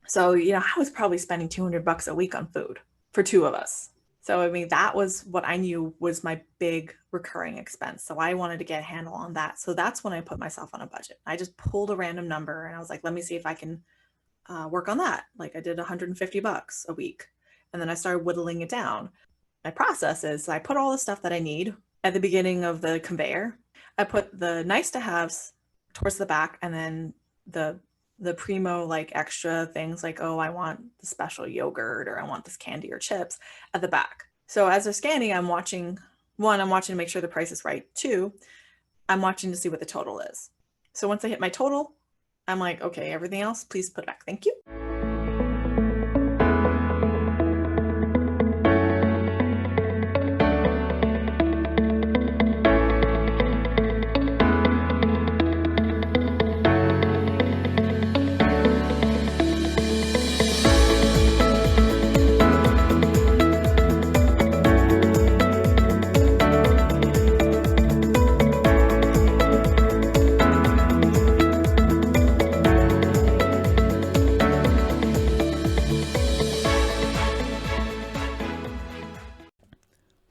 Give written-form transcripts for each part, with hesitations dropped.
So, I was probably spending $200 a week on food for two of us. So, I mean, that was what I knew was my big recurring expense. So I wanted to get a handle on that. So that's when I put myself on a budget. I just pulled a random number and I was like, let me see if I can work on that. Like I did $150 a week. And then I started whittling it down. My process is I put all the stuff that I need at the beginning of the conveyor. I put the nice to haves towards the back, and then the primo like extra things like, oh, I want the special yogurt or I want this candy or chips at the back. So as they're scanning, I'm watching to make sure the price is right. Two, I'm watching to see what the total is. So once I hit my total, I'm like, okay, everything else, please put it back. Thank you.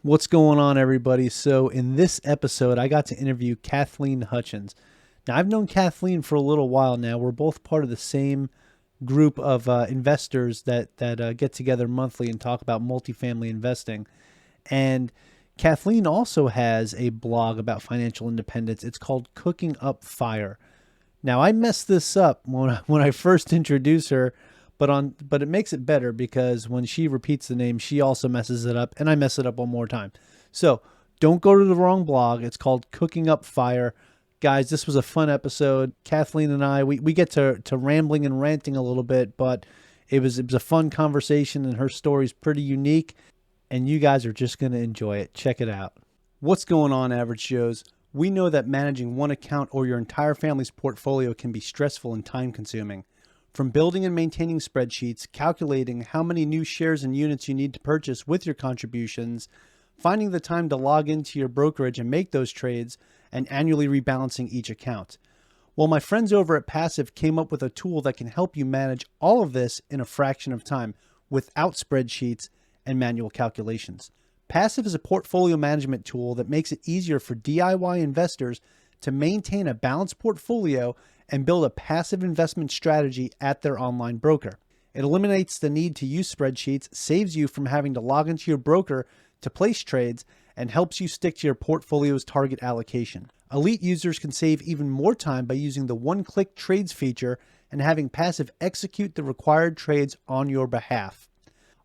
What's going on, everybody? So in this episode, I got to interview Cathleen Hutchins. Now, I've known Cathleen for a little while now. We're both part of the same group of investors that get together monthly and talk about multifamily investing. And Cathleen also has a blog about financial independence. It's called Cooking Up Fire. Now, I messed this up when I first introduced her, but it makes it better because when she repeats the name, she also messes it up, and I mess it up one more time. So don't go to the wrong blog. It's called Cooking Up Fire. Guys, this was a fun episode. Cathleen and I, we get to rambling and ranting a little bit, but it was a fun conversation, and her story's pretty unique, and you guys are just going to enjoy it. Check it out. What's going on, Average Joes? We know that managing one account or your entire family's portfolio can be stressful and time-consuming. From building and maintaining spreadsheets, calculating how many new shares and units you need to purchase with your contributions, finding the time to log into your brokerage and make those trades, and annually rebalancing each account. Well, my friends over at Passive came up with a tool that can help you manage all of this in a fraction of time without spreadsheets and manual calculations. Passive is a portfolio management tool that makes it easier for DIY investors to maintain a balanced portfolio and build a passive investment strategy at their online broker. It eliminates the need to use spreadsheets, saves you from having to log into your broker to place trades, and helps you stick to your portfolio's target allocation. Elite users can save even more time by using the one-click trades feature and having Passive execute the required trades on your behalf.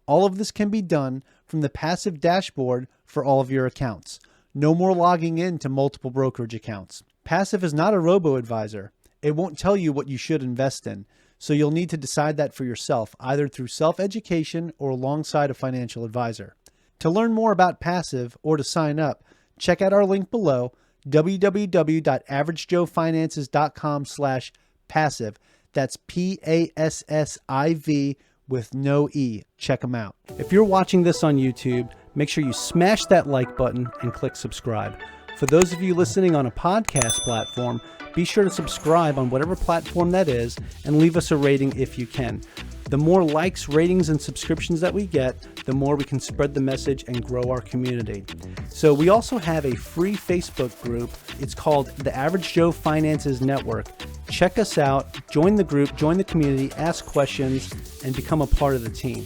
All of this can be done from the Passive dashboard for all of your accounts. No more logging in to multiple brokerage accounts. Passive is not a robo-advisor. It won't tell you what you should invest in, so you'll need to decide that for yourself, either through self-education or alongside a financial advisor. To learn more about Passive or to sign up, check out our link below, www.averagejoefinances.com/passive. That's PASSIV with no E. Check them out. If you're watching this on YouTube, make sure you smash that like button and click subscribe. For those of you listening on a podcast platform, be sure to subscribe on whatever platform that is and leave us a rating if you can. The more likes, ratings, and subscriptions that we get, the more we can spread the message and grow our community. So we also have a free Facebook group. It's called the Average Joe Finances Network. Check us out, join the group, join the community, ask questions, and become a part of the team.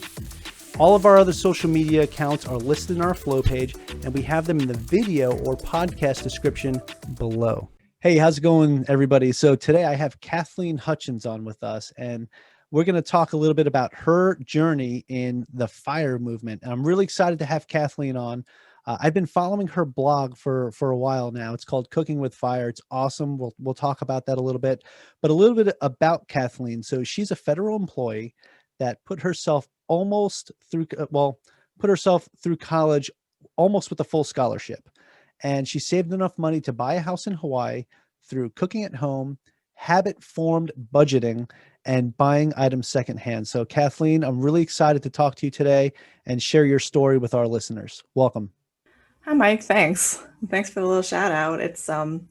All of our other social media accounts are listed in our flow page, and we have them in the video or podcast description below. Hey, how's it going, everybody? So today I have Cathleen Hutchins on with us, and we're going to talk a little bit about her journey in the FIRE movement. And I'm really excited to have Cathleen on. I've been following her blog for a while now. It's called Cooking with Fire. It's awesome. We'll talk about that a little bit, but a little bit about Cathleen. So she's a federal employee that put herself through college almost with a full scholarship. And she saved enough money to buy a house in Hawaii through cooking at home, habit-formed budgeting, and buying items secondhand. So Cathleen, I'm really excited to talk to you today and share your story with our listeners. Welcome. Hi, Mike. Thanks for the little shout out. It's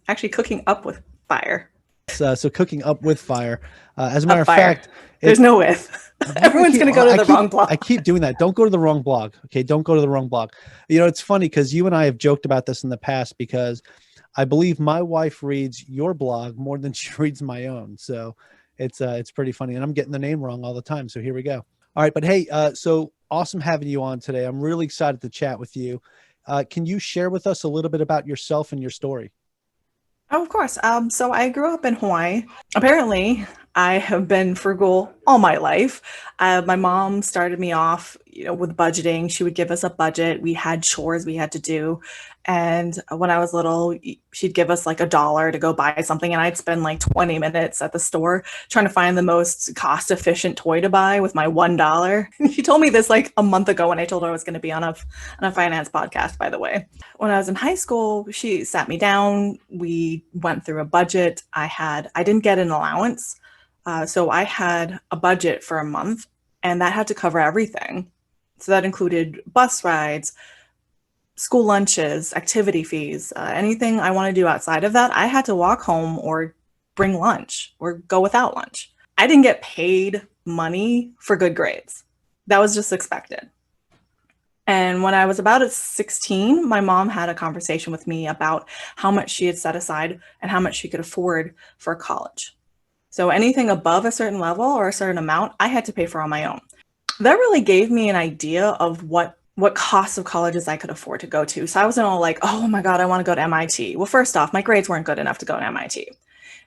actually Cooking Up with Fire. So Cooking Up with Fire. As a matter of Fire. fact, There's no with. Everyone's going to go to the wrong blog. I keep doing that. Don't go to the wrong blog. Okay. Don't go to the wrong blog. You know, it's funny because you and I have joked about this in the past because I believe my wife reads your blog more than she reads my own. So it's pretty funny, and I'm getting the name wrong all the time. So here we go. All right. But hey, so awesome having you on today. I'm really excited to chat with you. Can you share with us a little bit about yourself and your story? Oh, of course. So I grew up in Hawaii. Apparently, I have been frugal all my life. My mom started me off, with budgeting. She would give us a budget. We had chores we had to do. And when I was little, she'd give us like $1 to go buy something, and I'd spend like 20 minutes at the store trying to find the most cost-efficient toy to buy with my $1. She told me this like a month ago when I told her I was going to be on a finance podcast, by the way. When I was in high school, she sat me down. We went through a budget. I didn't get an allowance. So I had a budget for a month, and that had to cover everything. So that included bus rides, school lunches, activity fees, anything I want to do outside of that. I had to walk home or bring lunch or go without lunch. I didn't get paid money for good grades. That was just expected. And when I was about 16, my mom had a conversation with me about how much she had set aside and how much she could afford for college. So anything above a certain level or a certain amount, I had to pay for on my own. That really gave me an idea of what costs of colleges I could afford to go to. So I wasn't all like, oh my God, I want to go to MIT. Well, first off, my grades weren't good enough to go to MIT.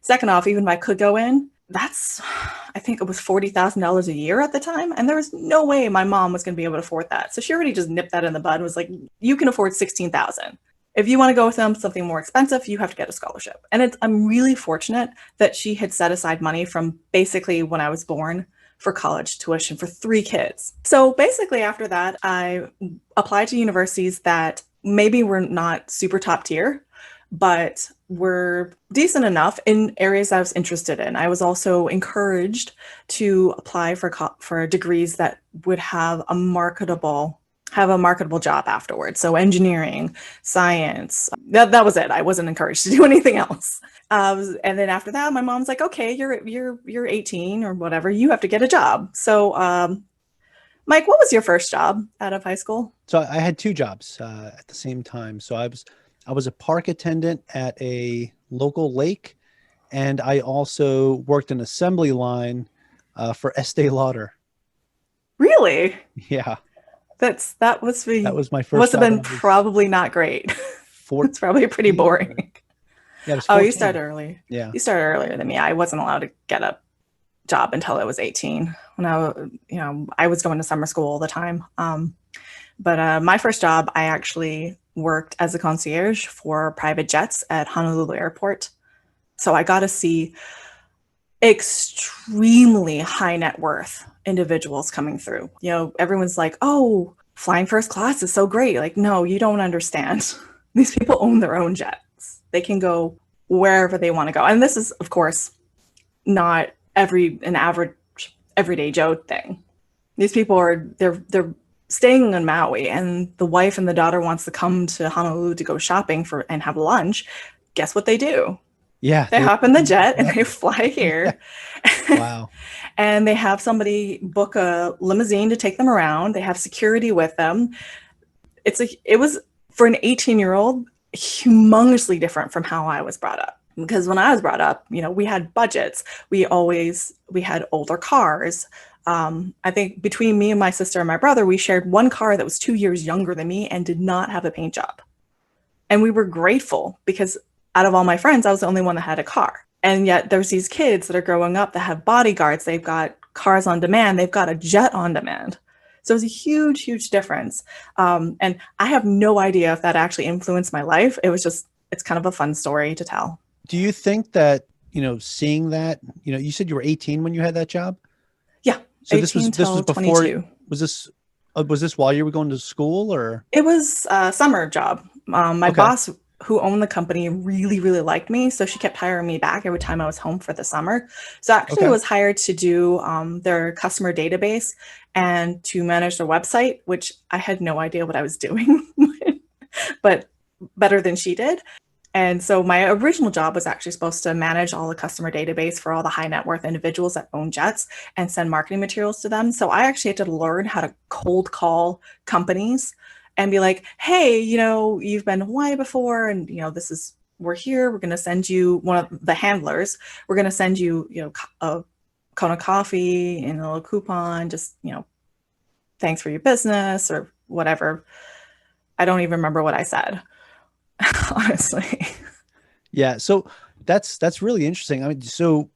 Second off, even if I could go in, I think it was $40,000 a year at the time. And there was no way my mom was going to be able to afford that. So she already just nipped that in the bud and was like, you can afford $16,000. If you want to go with something more expensive, you have to get a scholarship. And I'm really fortunate that she had set aside money from basically when I was born for college tuition for 3 kids. So basically after that, I applied to universities that maybe were not super top tier, but were decent enough in areas I was interested in. I was also encouraged to apply for degrees that would have a marketable job afterwards. So engineering, science, that was it. I wasn't encouraged to do anything else. And then after that, my mom's like, okay, you're 18 or whatever. You have to get a job. So, Mike, what was your first job out of high school? So I had 2 jobs at the same time. So I was a park attendant at a local lake, and I also worked an assembly line for Estee Lauder. Really? Yeah. That was my first. Must have been probably not great. It's probably pretty boring. Yeah, oh, you started early. Yeah. You started earlier than me. I wasn't allowed to get a job until I was 18. When I was going to summer school all the time. But my first job, I actually worked as a concierge for private jets at Honolulu Airport. So I got to see extremely high net worth individuals coming through. Everyone's like, oh, flying first class is so great. Like, no, you don't understand. These people own their own jets. They can go wherever they want to go. And this is, of course, not an average everyday Joe thing. These people they're staying in Maui, and the wife and the daughter wants to come to Honolulu to go shopping and have lunch. Guess what they do? Yeah. They hop in the jet and they fly here. Wow. And they have somebody book a limousine to take them around. They have security with them. It was, for an 18-year-old, humongously different from how I was brought up. Because when I was brought up, we had budgets. We had older cars. I think between me and my sister and my brother, we shared one car that was 2 years younger than me and did not have a paint job. And we were grateful because out of all my friends, I was the only one that had a car. And yet there's these kids that are growing up that have bodyguards. They've got cars on demand. They've got a jet on demand. So it's a huge, huge difference. And I have no idea if that actually influenced my life. It's kind of a fun story to tell. Do you think that, seeing that, you said you were 18 when you had that job? Yeah. So this was before, 22. was this while you were going to school, or? It was a summer job. My boss, who owned the company, really, really liked me. So she kept hiring me back every time I was home for the summer. So actually I was hired to do their customer database and to manage their website, which I had no idea what I was doing, but better than she did. And so my original job was actually supposed to manage all the customer database for all the high net worth individuals that own jets and send marketing materials to them. So I actually had to learn how to cold call companies and be like, hey, you've been to Hawaii before, and this is we're here. We're going to send you one of the handlers. We're going to send you, a cone of coffee and a little coupon. Just thanks for your business or whatever. I don't even remember what I said, honestly. Yeah. So that's really interesting. I mean, so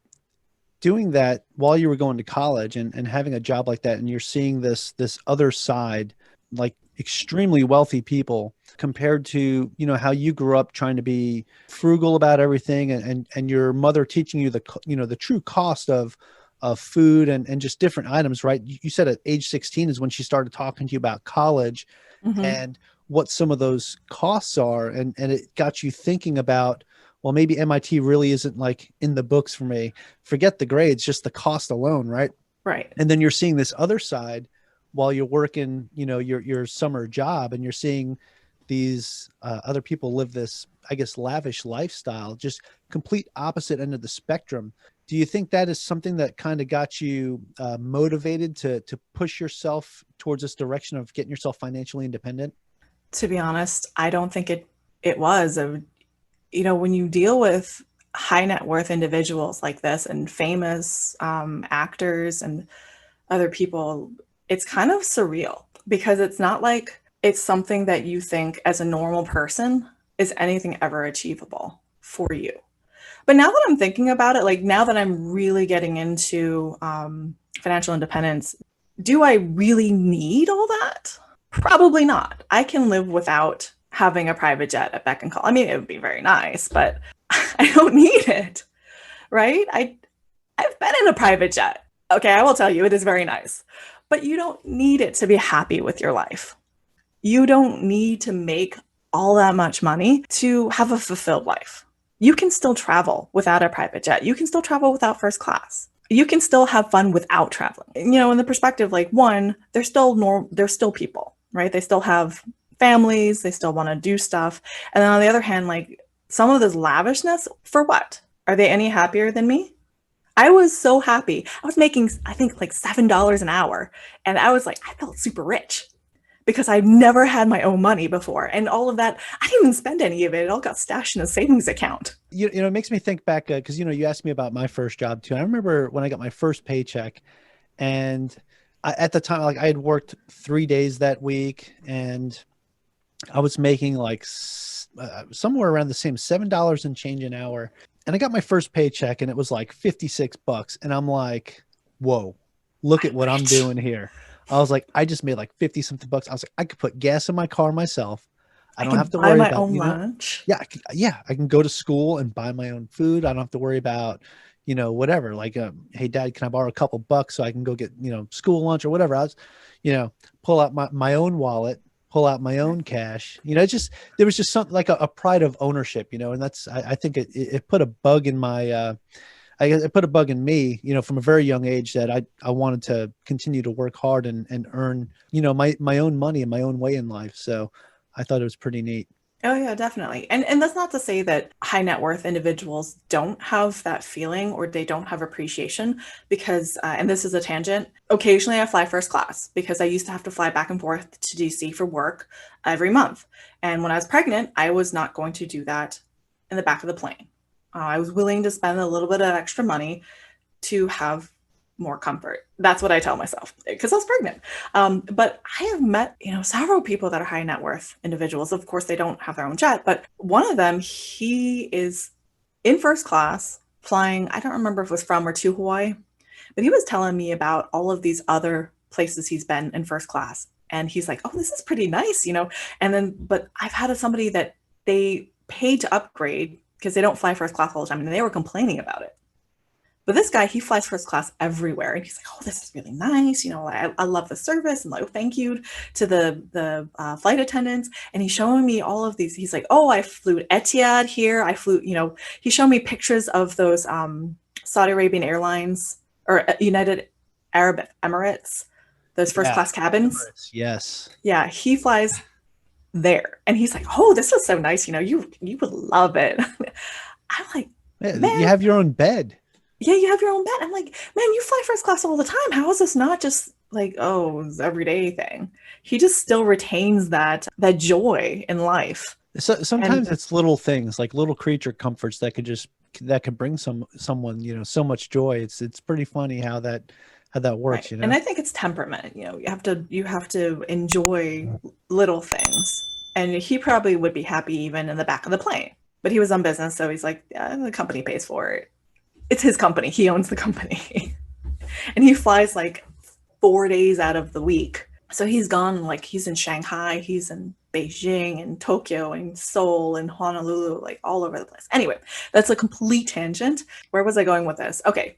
doing that while you were going to college and having a job like that, and you're seeing this other side, like extremely wealthy people compared to, how you grew up trying to be frugal about everything, and your mother teaching you the true cost of food and just different items, right? You said at age 16 is when she started talking to you about college Mm-hmm. and what some of those costs are. And it got you thinking about, well, maybe MIT really isn't like in the books for me. Forget the grades, just the cost alone, right? Right. And then you're seeing this other side while you're working, your summer job, and you're seeing these other people live this, I guess, lavish lifestyle, just complete opposite end of the spectrum. Do you think that is something that kind of got you motivated to push yourself towards this direction of getting yourself financially independent? To be honest, I don't think it was. When you deal with high net worth individuals like this and famous actors and other people, it's kind of surreal because it's not like it's something that you think as a normal person is anything ever achievable for you. But now that I'm thinking about it, like now that I'm really getting into financial independence, do I really need all that? Probably not. I can live without having a private jet at beck and call. I mean, it would be very nice, but I don't need it, right? I've been in a private jet. Okay, I will tell you, it is very nice, but you don't need it to be happy with your life. You don't need to make all that much money to have a fulfilled life. You can still travel without a private jet. You can still travel without first class. You can still have fun without traveling. In the perspective, like one, they're still people, right? They still have families, they still want to do stuff. And then on the other hand, like some of this lavishness, for what? Are they any happier than me? I was so happy. I was making, I think, like $7 an hour. And I was like, I felt super rich because I've never had my own money before. And all of that, I didn't even spend any of it. It all got stashed in a savings account. It makes me think back because, you asked me about my first job too. I remember when I got my first paycheck, and at the time, like I had worked 3 days that week, and I was making like somewhere around the same $7 and change an hour. And I got my first paycheck, and it was like $56. And I'm like, whoa, look at what I'm Rich. doing here. I was like, I just made like 50 something bucks. I was like, I could put gas in my car myself. I I don't can have to buy worry my about, own lunch. yeah, I can go to school and buy my own food. I don't have to worry about, whatever. Like, hey, Dad, can I borrow a couple bucks so I can go get, school lunch or whatever? I was, you know, pull out my own wallet, pull out my own cash. It's just there was just something like a pride of ownership, and that's I think it put a bug in my I guess it put a bug in me, from a very young age that I wanted to continue to work hard and earn, my own money in my own way in life. So I thought it was pretty neat. Oh yeah, definitely. And that's not to say that high net worth individuals don't have that feeling or they don't have appreciation because and this is a tangent. Occasionally I fly first class because I used to have to fly back and forth to DC for work every month. And when I was pregnant, I was not going to do that in the back of the plane. I was willing to spend a little bit of extra money to have more comfort. That's what I tell myself because I was pregnant. But I have met, several people that are high net worth individuals. Of course, they don't have their own jet, but one of them, he is in first class flying. I don't remember if it was from or to Hawaii, but he was telling me about all of these other places he's been in first class. And he's like, oh, this is pretty nice. And then, but I've had somebody that they paid to upgrade because they don't fly first class all the time and they were complaining about it. But this guy, he flies first class everywhere, and he's like, "Oh, this is really nice. I love the service." And like, oh, thank you to the flight attendants. And he's showing me all of these. He's like, "Oh, I flew Etihad here. I flew." He showed me pictures of those Saudi Arabian Airlines or United Arab Emirates, those first Yeah. class cabins. Yes. Yeah, he flies there. And he's like, oh, this is so nice. You would love it. I'm like, Yeah, you man, have your own bed. yeah, you have your own bed. I'm like, man, you fly first class all the time. How is this not just like, oh, it's an everyday thing? He just still retains that joy in life. So And sometimes it's little things like little creature comforts that could bring someone, so much joy. It's pretty funny how that works, right. And I think it's temperament. You have to enjoy little things. And he probably would be happy even in the back of the plane. But he was on business, so he's like, yeah, the company pays for it. It's his company. He owns the company. And he flies like 4 days out of the week. So he's gone, like he's in Shanghai, he's in Beijing and Tokyo and Seoul and Honolulu, like all over the place. Anyway, that's a complete tangent. Where was I going with this? Okay,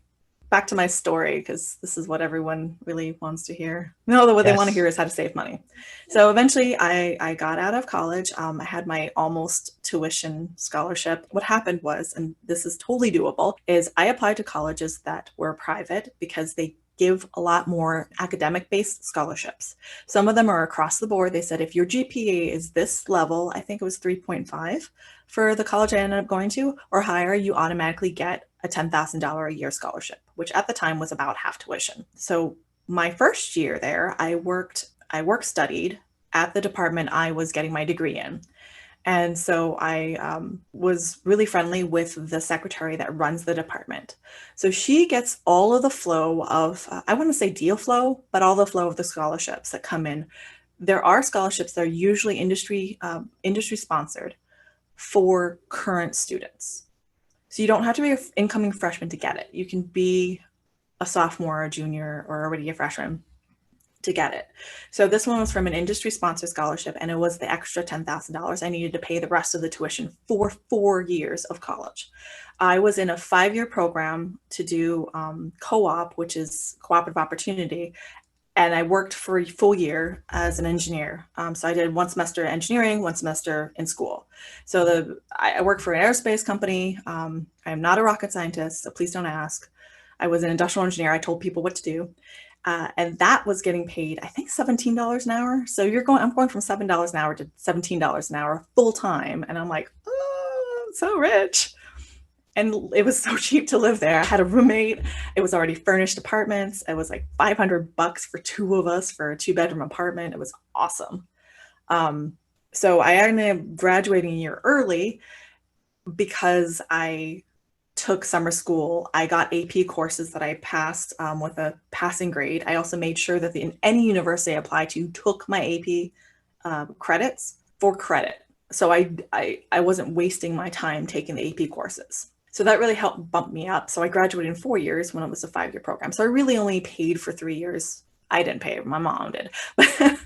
back to my story, because this is what everyone really wants to hear. No, what they want to Yes. hear is how to save money. So eventually I got out of college. I had my almost tuition scholarship. What happened was, and this is totally doable, is I applied to colleges that were private because they give a lot more academic based scholarships. Some of them are across the board. They said if your GPA is this level, I think it was 3.5 for the college I ended up going to, or higher, you automatically get a $10,000 a year scholarship, which at the time was about half tuition. So my first year there, I work studied at the department I was getting my degree in. And so I was really friendly with the secretary that runs the department. So she gets all of the flow of, I want to say deal flow, but all the flow of the scholarships that come in. There are scholarships that are usually industry sponsored for current students. So you don't have to be an incoming freshman to get it. You can be a sophomore, a junior, or already a freshman to get it. So this one was from an industry sponsored scholarship, and it was the extra $10,000 I needed to pay the rest of the tuition for 4 years of college. I was in a 5-year program to do co-op, which is cooperative opportunity, and I worked for a full year as an engineer. So I did one semester engineering, one semester in school. So I worked for an aerospace company. I'm not a rocket scientist, so please don't ask. I was an industrial engineer. I told people what to do. And that was getting paid, I think, $17 an hour. So I'm going from $7 an hour to $17 an hour full time. And I'm like, oh, I'm so rich. And it was so cheap to live there. I had a roommate. It was already furnished apartments. It was like $500 for two of us for a 2-bedroom apartment. It was awesome. So I ended up graduating a year early because I took summer school. I got AP courses that I passed with a passing grade. I also made sure that in any university I applied to took my AP credits for credit. So I wasn't wasting my time taking the AP courses. So that really helped bump me up. So I graduated in 4 years when it was a 5-year program. So I really only paid for 3 years. I didn't pay, my mom did. But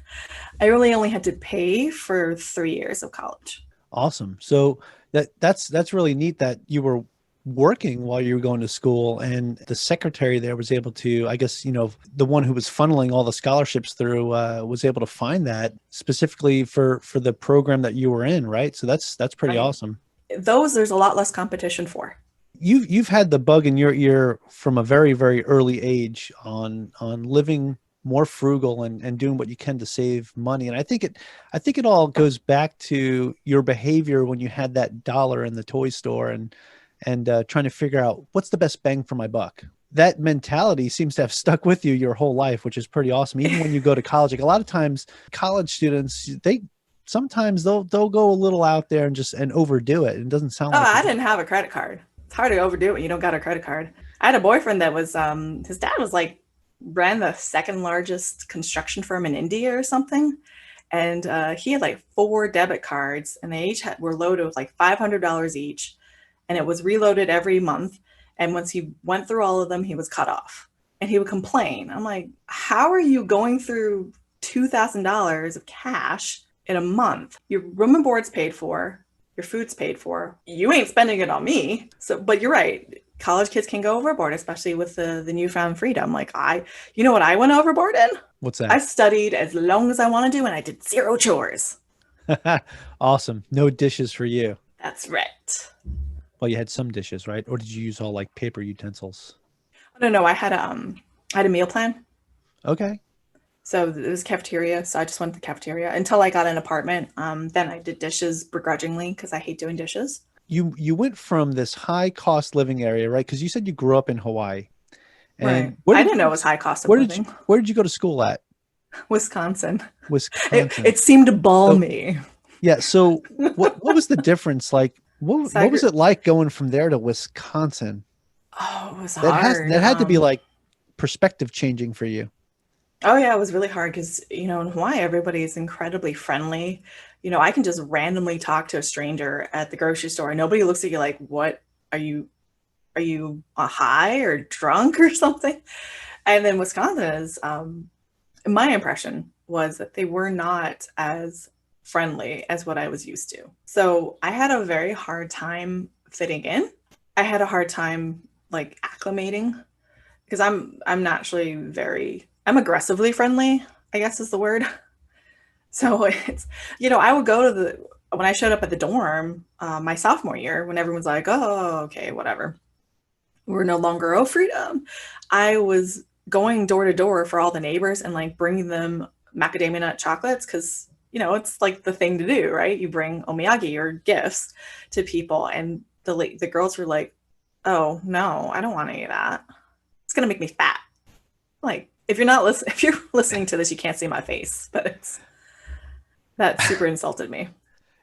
I really only had to pay for 3 years of college. Awesome. So that's really neat that you were working while you were going to school, and the secretary there was able to, I guess, the one who was funneling all the scholarships through was able to find that specifically for the program that you were in, right? So that's pretty Right. awesome. Those there's a lot less competition for. You've had the bug in your ear from a very, very early age on living more frugal and doing what you can to save money. And I think it all goes back to your behavior when you had that dollar in the toy store and trying to figure out what's the best bang for my buck. That mentality seems to have stuck with you your whole life, which is pretty awesome. Even when you go to college, like a lot of times college students, sometimes they'll go a little out there and overdo it. It doesn't sound Oh, like I didn't have a credit card. It's hard to overdo it when you don't got a credit card. I had a boyfriend that was his dad was like ran the second largest construction firm in India or something. And he had like 4 debit cards, and they each were loaded with like $500 each, and it was reloaded every month. And once he went through all of them, he was cut off, and he would complain. I'm like, how are you going through $2,000 of cash in a month? Your room and board's paid for, your food's paid for. You ain't spending it on me. So, but you're right. College kids can go overboard, especially with the newfound freedom. Like you know what I went overboard in? What's I that? studied as long as I want to do, and I did 0 chores. Awesome. No dishes for you. That's right. Well, you had some dishes, right? Or did you use all like paper utensils? No, I had a meal plan. Okay. So it was cafeteria. So I just went to the cafeteria until I got an apartment. Then I did dishes begrudgingly because I hate doing dishes. You went from this high cost living area, right? Because you said you grew up in Hawaii. Right. And where I did didn't you know go it was high cost of where did you living. where did you go to school at? Wisconsin. Wisconsin. It seemed So balmy. yeah, so what was the difference? Like what was Sagre. it like going from there to Wisconsin? Oh, it was That has hard. that had to be like perspective changing for you. Oh yeah, it was really hard because, in Hawaii, everybody is incredibly friendly. I can just randomly talk to a stranger at the grocery store. Nobody looks at you like, what are you, high or drunk or something? And then Wisconsin is, my impression was that they were not as friendly as what I was used to. So I had a very hard time fitting in. I had a hard time like acclimating because I'm naturally I'm aggressively friendly, I guess is the word. So it's I would go to the when I showed up at the dorm my sophomore year when everyone's like, oh, okay, whatever, we're no longer freedom. I was going door to door for all the neighbors and like bringing them macadamia nut chocolates because it's like the thing to do, right? You bring omiyage or gifts to people, and the girls were like, oh no, I don't want any of that. It's gonna make me fat. Like if you're listening to this, you can't see my face, but that super insulted me.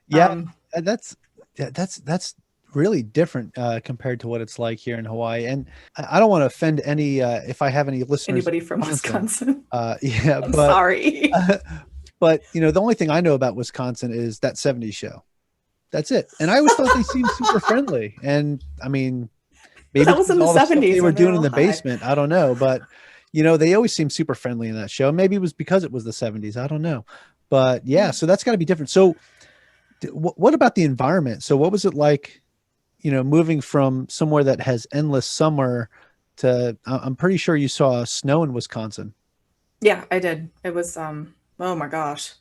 Yeah, Um, that's that's really different compared to what it's like here in Hawaii. And I don't want to offend any if I have any listeners in Anybody from Wisconsin. Wisconsin? Yeah, I'm sorry. but the only thing I know about Wisconsin is that '70s show. That's it. And I always thought they seemed super friendly. And I mean, maybe That it's was in because the all the stuff they 70s were when they were doing in all the high. basement. I don't know, but they always seemed super friendly in that show. Maybe it was because it was the '70s. I don't know, but yeah. So that's got to be different. So what about the environment? So what was it like? Moving from somewhere that has endless summer to I'm pretty sure you saw snow in Wisconsin. Yeah, I did. It was oh my gosh.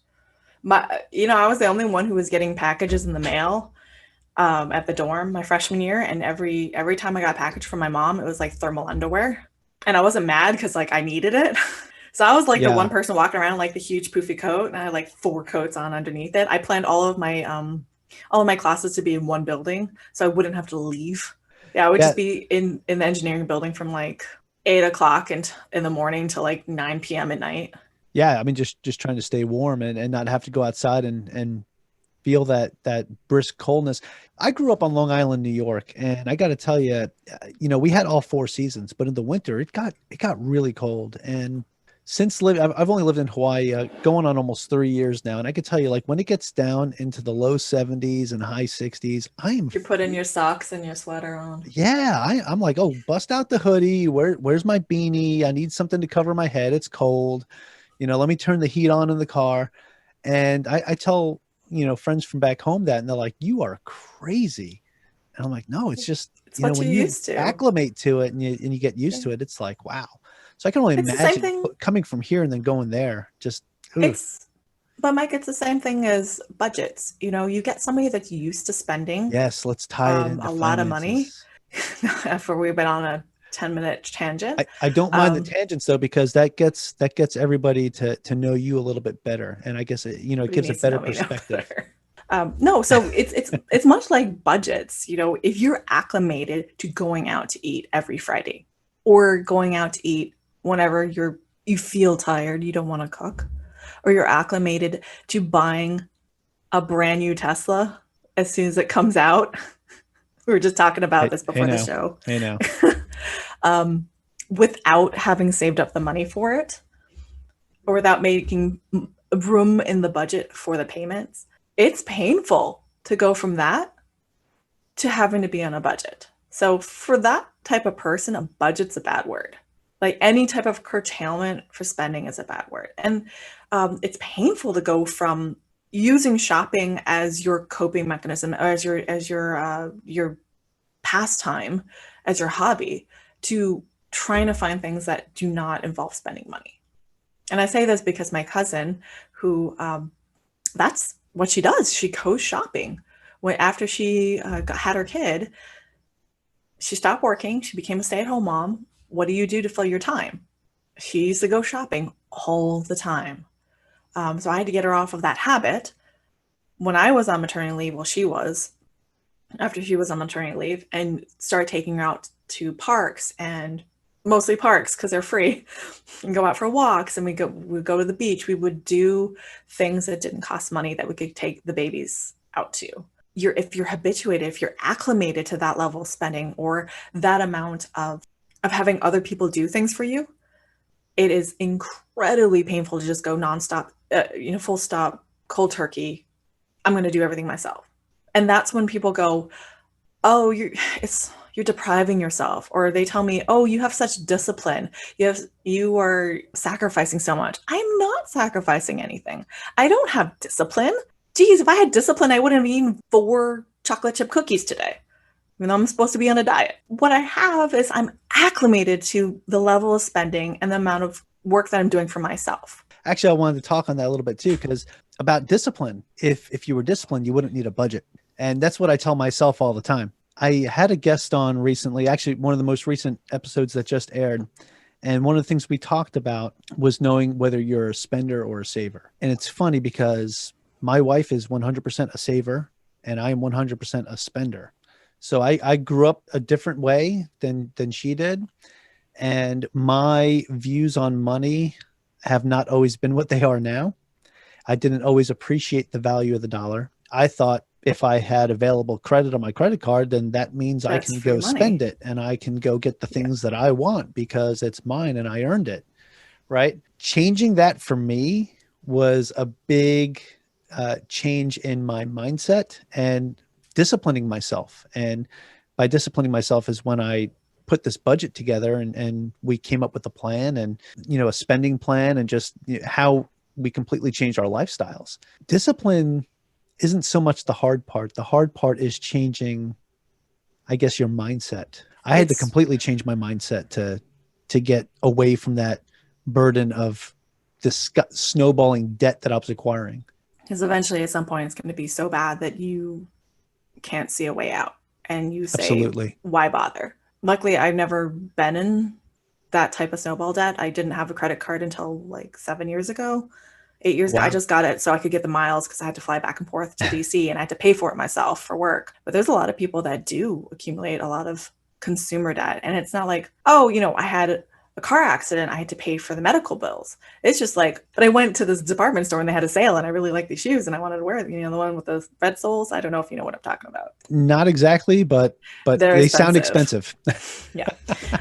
I was the only one who was getting packages in the mail at the dorm my freshman year, and every time I got a package from my mom, it was like thermal underwear. And I wasn't mad because like I needed it. So I was like the Yeah. one person walking around like the huge poofy coat, and I had like four coats on underneath it. I planned all of my classes to be in one building, so I wouldn't have to leave. Yeah, I would Yeah. just be in the engineering building from like 8 o'clock and in the morning to like 9 p.m. at night. Yeah. I mean, just trying to stay warm and not have to go outside and feel that brisk coldness. I grew up on Long Island, New York, and I got to tell you, we had all four seasons, but in the winter it got really cold. And since I've only lived in Hawaii, going on almost 3 years now, and I could tell you, like when it gets down into the low 70s and high 60s, I am You're putting your socks and your sweater on. yeah, I'm like, oh, bust out the hoodie. Where's my beanie? I need something to cover my head. It's cold. Let me turn the heat on in the car. And I tell, friends from back home that, and they're like, you are crazy. And I'm like, no, it's just, It's what when you you used to. acclimate to it and you get used to it, it's like, wow. So I can only It's the same imagine thing. coming from here and then going there. Just, ugh. It's But Mike, it's the same thing as budgets. You get somebody that's used to spending Yes, let's tie it into a lot of money. finances. After we've been on a 10-minute tangent. I don't mind the Um, tangents though, because that gets everybody to know you a little bit better. And I guess it Who gives a needs to better know me no perspective. better? No, so it's much like budgets. If you're acclimated to going out to eat every Friday, or going out to eat whenever you feel tired, you don't want to cook, or you're acclimated to buying a brand new Tesla as soon as it comes out. We were just talking about this Hey before the now. show. Hey now. Without having saved up the money for it, or without making room in the budget for the payments, it's painful to go from that to having to be on a budget. So for that type of person, a budget's a bad word. Like any type of curtailment for spending is a bad word. And it's painful to go from using shopping as your coping mechanism, or as your pastime, as your hobby, to trying to find things that do not involve spending money. And I say this because my cousin, who that's what she does, she goes shopping. When after she had her kid, she stopped working. She became a stay-at-home mom. What do you do to fill your time? She used to go shopping all the time. So I had to get her off of that habit. When I was on maternity leave, well, she was, after she was on maternity leave, and started taking her out to parks, and mostly parks because they're free, and go out for walks, and we'd go to the beach. We would do things that didn't cost money that we could take the babies out to. If you're habituated, if you're acclimated to that level of spending or that amount of having other people do things for you, it is incredibly painful to just go nonstop, full stop, cold turkey. I'm going to do everything myself. And that's when people go, oh, you're depriving yourself. Or they tell me, oh, you have such discipline. You are sacrificing so much. I'm not sacrificing anything. I don't have discipline. Geez, if I had discipline, I wouldn't have eaten 4 chocolate chip cookies today. Even though I'm supposed to be on a diet. What I have is I'm acclimated to the level of spending and the amount of work that I'm doing for myself. Actually, I wanted to talk on that a little bit too, because about discipline, if you were disciplined, you wouldn't need a budget. And that's what I tell myself all the time. I had a guest on recently, actually one of the most recent episodes that just aired. And one of the things we talked about was knowing whether you're a spender or a saver. And it's funny because my wife is 100% a saver and I am 100% a spender. So I grew up a different way than she did. And my views on money have not always been what they are now. I didn't always appreciate the value of the dollar. I thought if I had available credit on my credit card, then that means That's I can free go money. spend it and I can go get the things that I want because it's mine and I earned it. Right. Changing that for me was a big change in my mindset and disciplining myself. And by disciplining myself is when I put this budget together and we came up with a plan and, a spending plan and just how we completely changed our lifestyles. Discipline isn't so much the hard part. The hard part is changing, I guess, your mindset. I had to completely change my mindset to get away from that burden of this snowballing debt that I was acquiring. Because eventually at some point it's going to be so bad that you can't see a way out and you say, Absolutely. Why bother? Luckily, I've never been in that type of snowball debt. I didn't have a credit card until like 7 years ago, 8 years ago. I just got it so I could get the miles because I had to fly back and forth to DC and I had to pay for it myself for work. But there's a lot of people that do accumulate a lot of consumer debt. And it's not like, oh, I had a car accident, I had to pay for the medical bills. It's just like, but I went to this department store and they had a sale and I really liked these shoes and I wanted to wear them, the one with the red soles. I don't know if you know what I'm talking about. Not exactly, but they sound expensive. Yeah.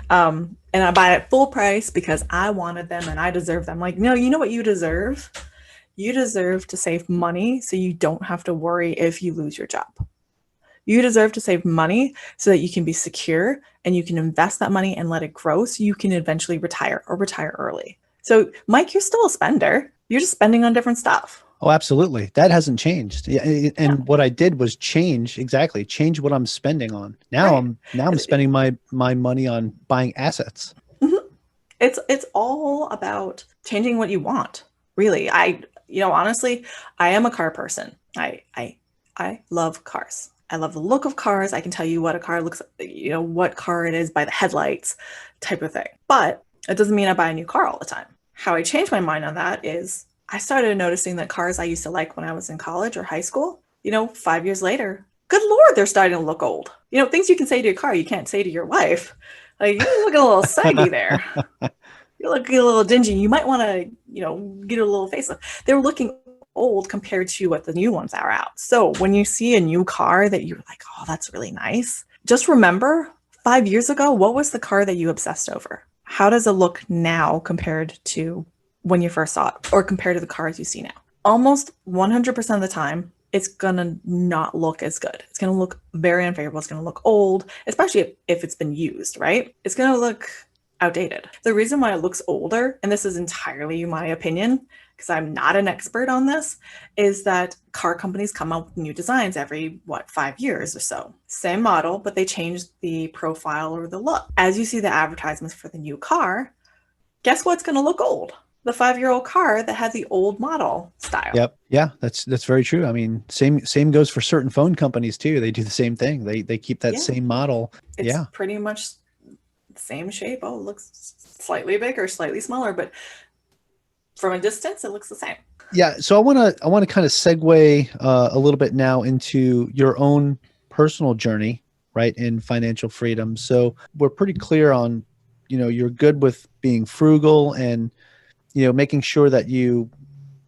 And I buy it at full price because I wanted them and I deserve them. Like, no, you know what you deserve? You deserve to save money so you don't have to worry if you lose your job. You deserve to save money so that you can be secure and you can invest that money and let it grow so you can eventually retire or retire early. So, Mike, you're still a spender. You're just spending on different stuff. Oh, absolutely. That hasn't changed. And what I did was change what I'm spending on. Now I'm spending my money on buying assets. Mm-hmm. It's all about changing what you want. Really. Honestly, I am a car person. I love cars. I love the look of cars. I can tell you what a car looks, what car it is by the headlights type of thing. But it doesn't mean I buy a new car all the time. How I changed my mind on that is I started noticing that cars I used to like when I was in college or high school, 5 years later, good Lord, they're starting to look old. Things you can say to your car, you can't say to your wife. Like, you're looking a little saggy there. You look a little dingy. You might want to, get a little facelift. They were looking old compared to what the new ones are out. So when you see a new car that you're like, oh, that's really nice. Just remember 5 years ago, what was the car that you obsessed over? How does it look now compared to when you first saw it or compared to the cars you see now? Almost 100% of the time, it's going to not look as good. It's going to look very unfavorable. It's going to look old, especially if it's been used, right? It's going to look outdated. The reason why it looks older, and this is entirely my opinion, because I'm not an expert on this, is that car companies come up with new designs every, 5 years or so. Same model, but they change the profile or the look. As you see the advertisements for the new car, guess what's going to look old? The 5-year-old car that had the old model style. Yep. Yeah, that's very true. I mean, same goes for certain phone companies too. They do the same thing. They keep that same model. It's pretty much same shape. Oh, it looks slightly bigger, slightly smaller, but from a distance, it looks the same. Yeah. So I want to kind of segue a little bit now into your own personal journey, right, in financial freedom. So we're pretty clear on, you're good with being frugal and, making sure that you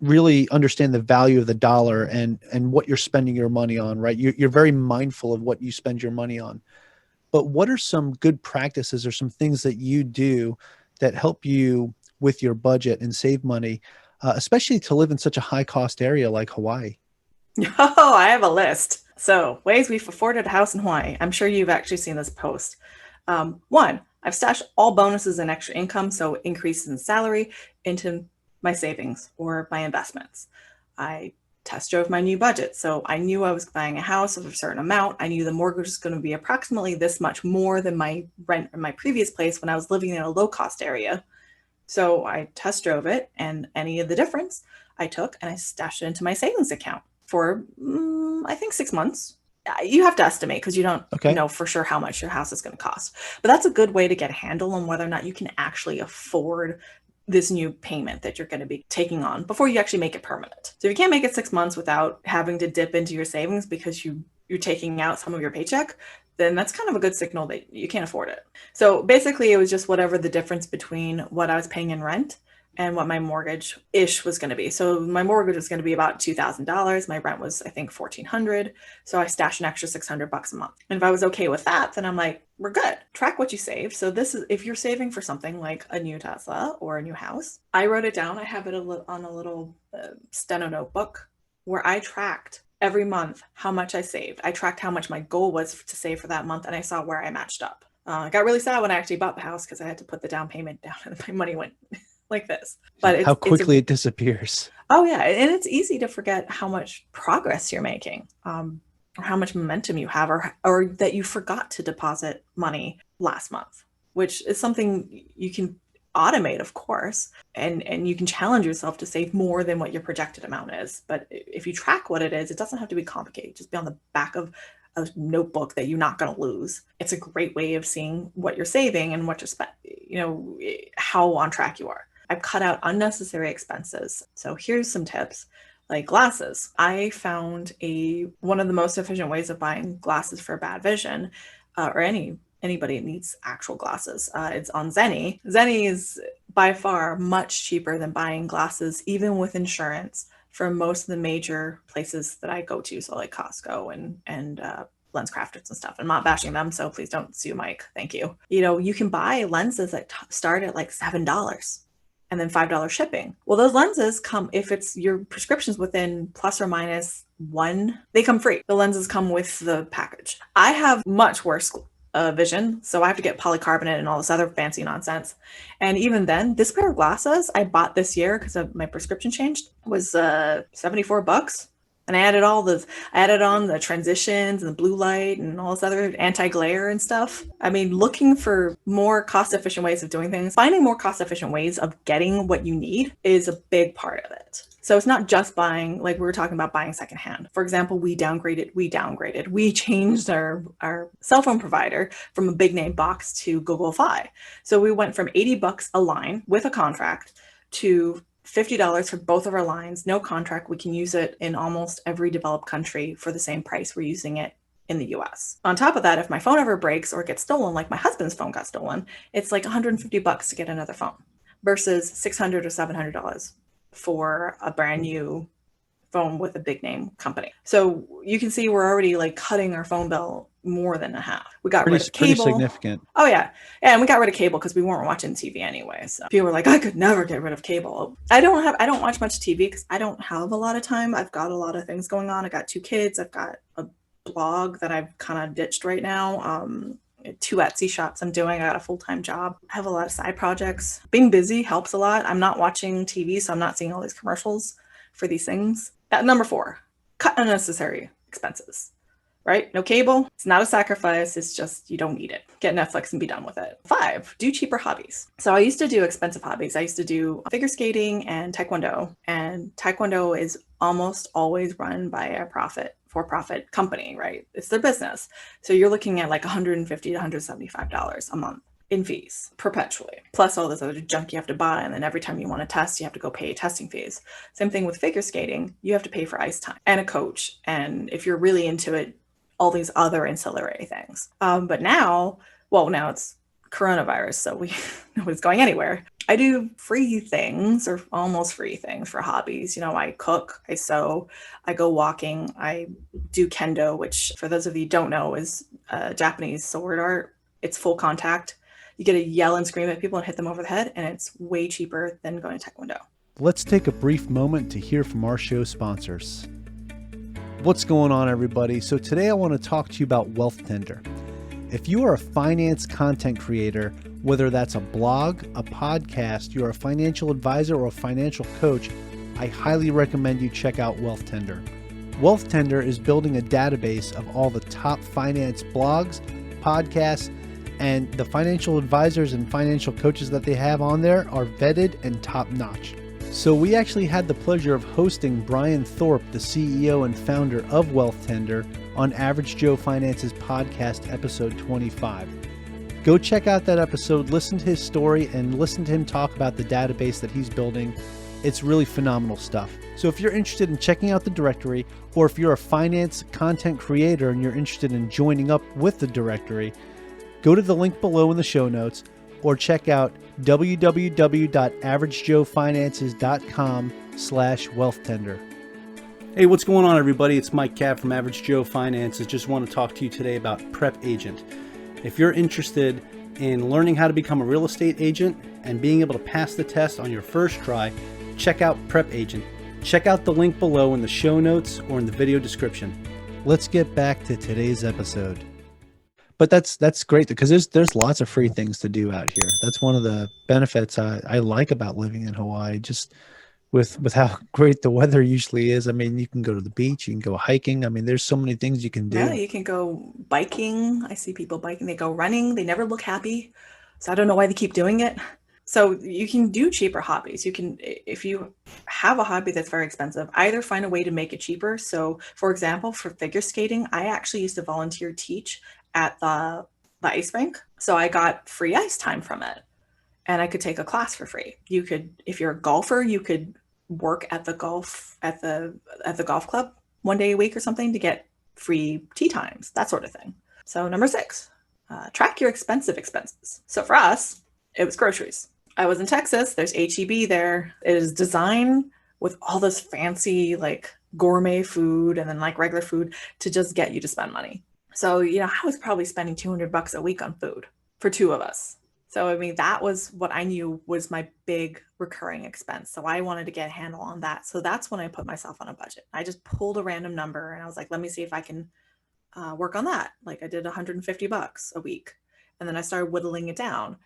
really understand the value of the dollar and what you're spending your money on, right? You're very mindful of what you spend your money on. But what are some good practices or some things that you do that help you with your budget and save money, especially to live in such a high cost area like Hawaii? Oh, I have a list. So, ways we've afforded a house in Hawaii. I'm sure you've actually seen this post. One, I've stashed all bonuses and extra income, so increases in salary, into my savings or my investments. I test drove my new budget. So I knew I was buying a house of a certain amount. I knew the mortgage was going to be approximately this much more than my rent in my previous place when I was living in a low cost area. So I test drove it, and any of the difference I took and I stashed it into my savings account for, I think, 6 months. You have to estimate because you don't Okay. know for sure how much your house is going to cost. But that's a good way to get a handle on whether or not you can actually afford this new payment that you're going to be taking on before you actually make it permanent. So if you can't make it 6 months without having to dip into your savings because you're taking out some of your paycheck, then that's kind of a good signal that you can't afford it. So basically, it was just whatever the difference between what I was paying in rent and what my mortgage-ish was going to be. So my mortgage was going to be about $2,000. My rent was, I think, $1,400. So I stashed an extra $600 a month. And if I was okay with that, then I'm like, we're good. Track what you saved. So this is, if you're saving for something like a new Tesla or a new house, I wrote it down. I have it on a little steno notebook where I tracked every month how much I saved. I tracked how much my goal was to save for that month, and I saw where I matched up. I got really sad when I actually bought the house because I had to put the down payment down and my money went like this. But How quickly it disappears. oh yeah, and it's easy to forget how much progress you're making, or how much momentum you have, or that you forgot to deposit money last month, which is something you can automate, of course, and you can challenge yourself to save more than what your projected amount is. But if you track what it is, it doesn't have to be complicated. Just be on the back of a notebook that you're not going to lose. It's a great way of seeing what you're saving and what you're how on track you are. I've cut out unnecessary expenses. So here's some tips. Like glasses. I found one of the most efficient ways of buying glasses for bad vision, or anybody needs actual glasses. It's on Zenni. Zenni is by far much cheaper than buying glasses, even with insurance, for most of the major places that I go to. So like Costco and LensCrafters and stuff. I'm not bashing them, so please don't sue Mike. Thank you. You can buy lenses that start at like $7 and then $5 shipping. Well, those lenses come, if it's your prescription's within plus or minus one, they come free. The lenses come with the package. I have much worse vision, so I have to get polycarbonate and all this other fancy nonsense. And even then, this pair of glasses I bought this year because my prescription changed was $74. And I added on the transitions and the blue light and all this other anti-glare and stuff. I mean, looking for more cost-efficient ways of doing things, finding more cost-efficient ways of getting what you need is a big part of it. So it's not just buying, like we were talking about buying secondhand. For example, we downgraded. We changed our cell phone provider from a big name box to Google Fi. So we went from $80 a line with a contract to $50 for both of our lines, no contract. We can use it in almost every developed country for the same price we're using it in the US. On top of that, if my phone ever breaks or gets stolen, like my husband's phone got stolen, it's like $150 to get another phone versus $600 or $700 for a brand new phone with a big name company. So you can see we're already like cutting our phone bill more than a half. We got rid of cable. Pretty significant. Oh yeah. And we got rid of cable because we weren't watching TV anyway. So people were like, I could never get rid of cable. I don't watch much TV because I don't have a lot of time. I've got a lot of things going on. I got 2 kids. I've got a blog that I've kind of ditched right now. 2 Etsy shops I'm doing. I got a full-time job. I have a lot of side projects. Being busy helps a lot. I'm not watching TV, so I'm not seeing all these commercials for these things. Number 4, cut unnecessary expenses, right? No cable. It's not a sacrifice. It's just you don't need it. Get Netflix and be done with it. 5, do cheaper hobbies. So I used to do expensive hobbies. I used to do figure skating and taekwondo. And taekwondo is almost always run by a for-profit company, right? It's their business. So you're looking at like $150 to $175 a month. in fees perpetually, plus all this other junk you have to buy. And then every time you want to test, you have to go pay testing fees. Same thing with figure skating. You have to pay for ice time and a coach. And if you're really into it, all these other ancillary things. But now it's coronavirus, so nobody's going anywhere. I do free things or almost free things for hobbies. I cook, I sew, I go walking, I do kendo, which for those of you who don't know is Japanese sword art. It's full contact. You get to yell and scream at people and hit them over the head, and it's way cheaper than going to Taekwondo. Let's take a brief moment to hear from our show sponsors. What's going on, everybody? So today I want to talk to you about Wealth Tender. If you are a finance content creator, whether that's a blog, a podcast, you're a financial advisor or a financial coach, I highly recommend you check out Wealth Tender. Wealth Tender is building a database of all the top finance blogs, podcasts, and the financial advisors and financial coaches that they have on there are vetted and top-notch. So we actually had the pleasure of hosting Brian Thorpe, the CEO and founder of Wealth Tender, on Average Joe Finance's podcast, episode 25. Go check out that episode, listen to his story, and listen to him talk about the database that he's building. It's really phenomenal stuff. So if you're interested in checking out the directory, or if you're a finance content creator and you're interested in joining up with the directory, go to the link below in the show notes, or check out www.averagejoefinances.com/wealthtender. Hey, what's going on, everybody? It's Mike Cav from Average Joe Finances. Just want to talk to you today about Prep Agent. If you're interested in learning how to become a real estate agent and being able to pass the test on your first try, check out Prep Agent. Check out the link below in the show notes or in the video description. Let's get back to today's episode. But that's great because there's lots of free things to do out here. That's one of the benefits I like about living in Hawaii, just with how great the weather usually is. I mean, you can go to the beach, you can go hiking. I mean, there's so many things you can do. Yeah, you can go biking. I see people biking. They go running. They never look happy. So I don't know why they keep doing it. So you can do cheaper hobbies. You can, if you have a hobby that's very expensive, either find a way to make it cheaper. So for example, for figure skating, I actually used to volunteer teach at the ice rink. So I got free ice time from it, and I could take a class for free. You could, if you're a golfer, you could work at the golf club one day a week or something to get free tee times, that sort of thing. So number 6, track your expenses. So for us, it was groceries. I was in Texas. There's H-E-B there. It is designed with all this fancy like gourmet food and then like regular food to just get you to spend money. So, I was probably spending $200 a week on food for 2 of us. So, I mean, that was what I knew was my big recurring expense. So I wanted to get a handle on that. So that's when I put myself on a budget. I just pulled a random number and I was like, let me see if I can work on that. Like I did $150 a week. And then I started whittling it down.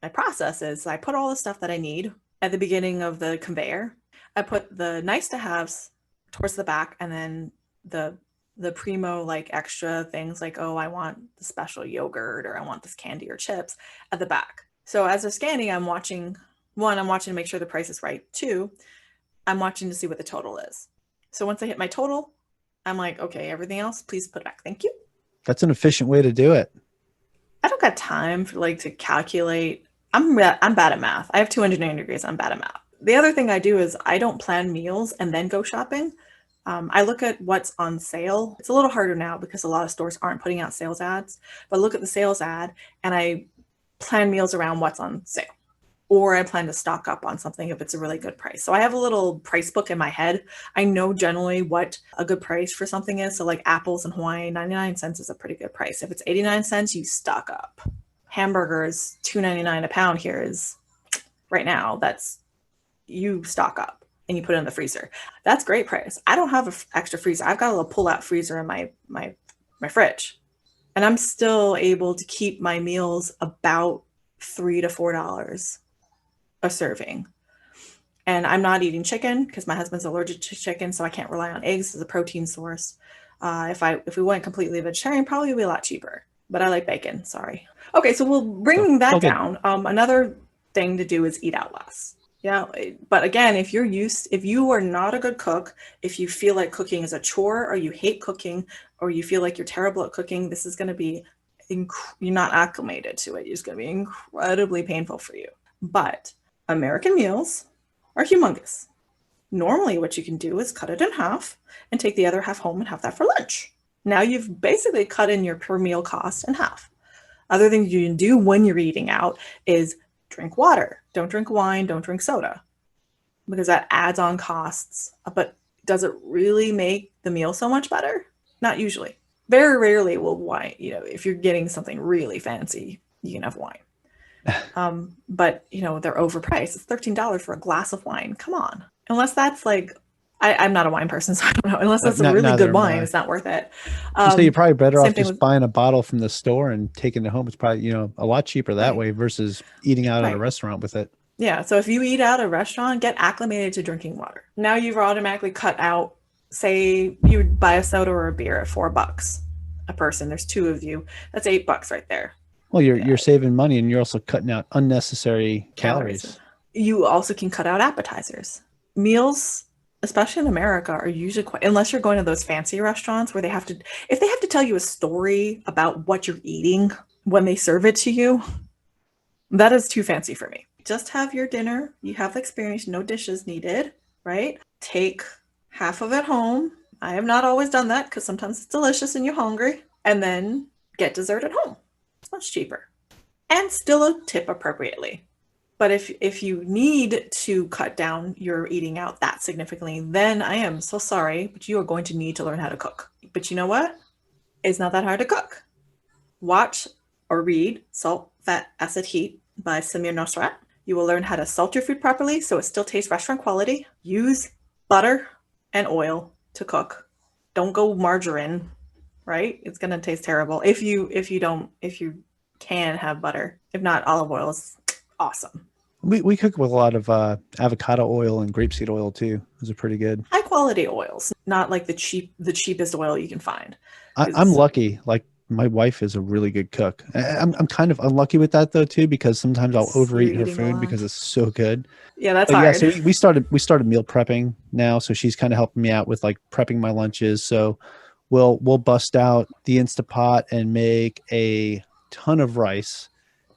My process is I put all the stuff that I need at the beginning of the conveyor. I put the nice to haves towards the back, and then the primo like extra things like, oh, I want the special yogurt or I want this candy or chips at the back. So as they're scanning, I'm watching to make sure the price is right. 2, I'm watching to see what the total is. So once I hit my total, I'm like, okay, everything else, please put it back. Thank you. That's an efficient way to do it. I don't got time for to calculate. I'm bad at math. I have 2 engineering degrees. I'm bad at math. The other thing I do is I don't plan meals and then go shopping. I look at what's on sale. It's a little harder now because a lot of stores aren't putting out sales ads, but look at the sales ad and I plan meals around what's on sale, or I plan to stock up on something if it's a really good price. So I have a little price book in my head. I know generally what a good price for something is. So like apples in Hawaii, 99 cents is a pretty good price. If it's 89 cents, you stock up. Hamburgers, $2.99 a pound here is right now. That's, you stock up and you put it in the freezer. That's great price. I don't have an extra freezer. I've got a little pull-out freezer in my fridge, and I'm still able to keep my meals about $3 to $4 a serving. And I'm not eating chicken because my husband's allergic to chicken, so I can't rely on eggs as a protein source. If we went completely vegetarian, probably would be a lot cheaper. But I like bacon. Sorry. Okay, so we'll bring that down. Another thing to do is eat out less. Yeah, but again, if you are not a good cook, if you feel like cooking is a chore, or you hate cooking, or you feel like you're terrible at cooking, this is going to be you're not acclimated to it. It's going to be incredibly painful for you. But American meals are humongous. Normally, what you can do is cut it in half and take the other half home and have that for lunch. Now you've basically cut in your per meal cost in half. Other things you can do when you're eating out is drink water. Don't drink wine, don't drink soda, because that adds on costs. But does it really make the meal so much better? Not usually. Very rarely will wine, if you're getting something really fancy, you can have wine. But they're overpriced. It's $13 for a glass of wine. Come on. Unless that's like, I'm not a wine person, so I don't know. Unless that's a really good wine, it's not worth it. So you're probably better off just buying a bottle from the store and taking it home. It's probably, a lot cheaper that way versus eating out at a restaurant with it. Yeah. So if you eat out at a restaurant, get acclimated to drinking water. Now you've automatically cut out, say you would buy a soda or a beer at $4 a person. There's 2 of you. That's $8 right there. Well, you're saving money, and you're also cutting out unnecessary calories. You also can cut out appetizers. Meals, especially in America, are usually unless you're going to those fancy restaurants where if they have to tell you a story about what you're eating when they serve it to you, that is too fancy for me. Just have your dinner. You have the experience, no dishes needed, right? Take half of it home. I have not always done that because sometimes it's delicious and you're hungry. And then get dessert at home. It's much cheaper. And still tip appropriately. But if you need to cut down your eating out that significantly, then I am so sorry, but you are going to need to learn how to cook. But you know what? It's not that hard to cook. Watch or read Salt, Fat, Acid, Heat by Samir Nosrat. You will learn how to salt your food properly so it still tastes restaurant quality. Use butter and oil to cook. Don't go margarine, right? It's going to taste terrible if you can have butter. If not, olive oil is awesome. We cook with a lot of avocado oil and grapeseed oil too. Those are pretty good. High quality oils, not like the cheapest oil you can find. I'm lucky. Like, my wife is a really good cook. I'm kind of unlucky with that though too, because sometimes I'll overeat her food because it's so good. Yeah, that's hard. Yeah, so we started meal prepping now, so she's kind of helping me out with like prepping my lunches. So we'll bust out the Instapot and make a ton of rice,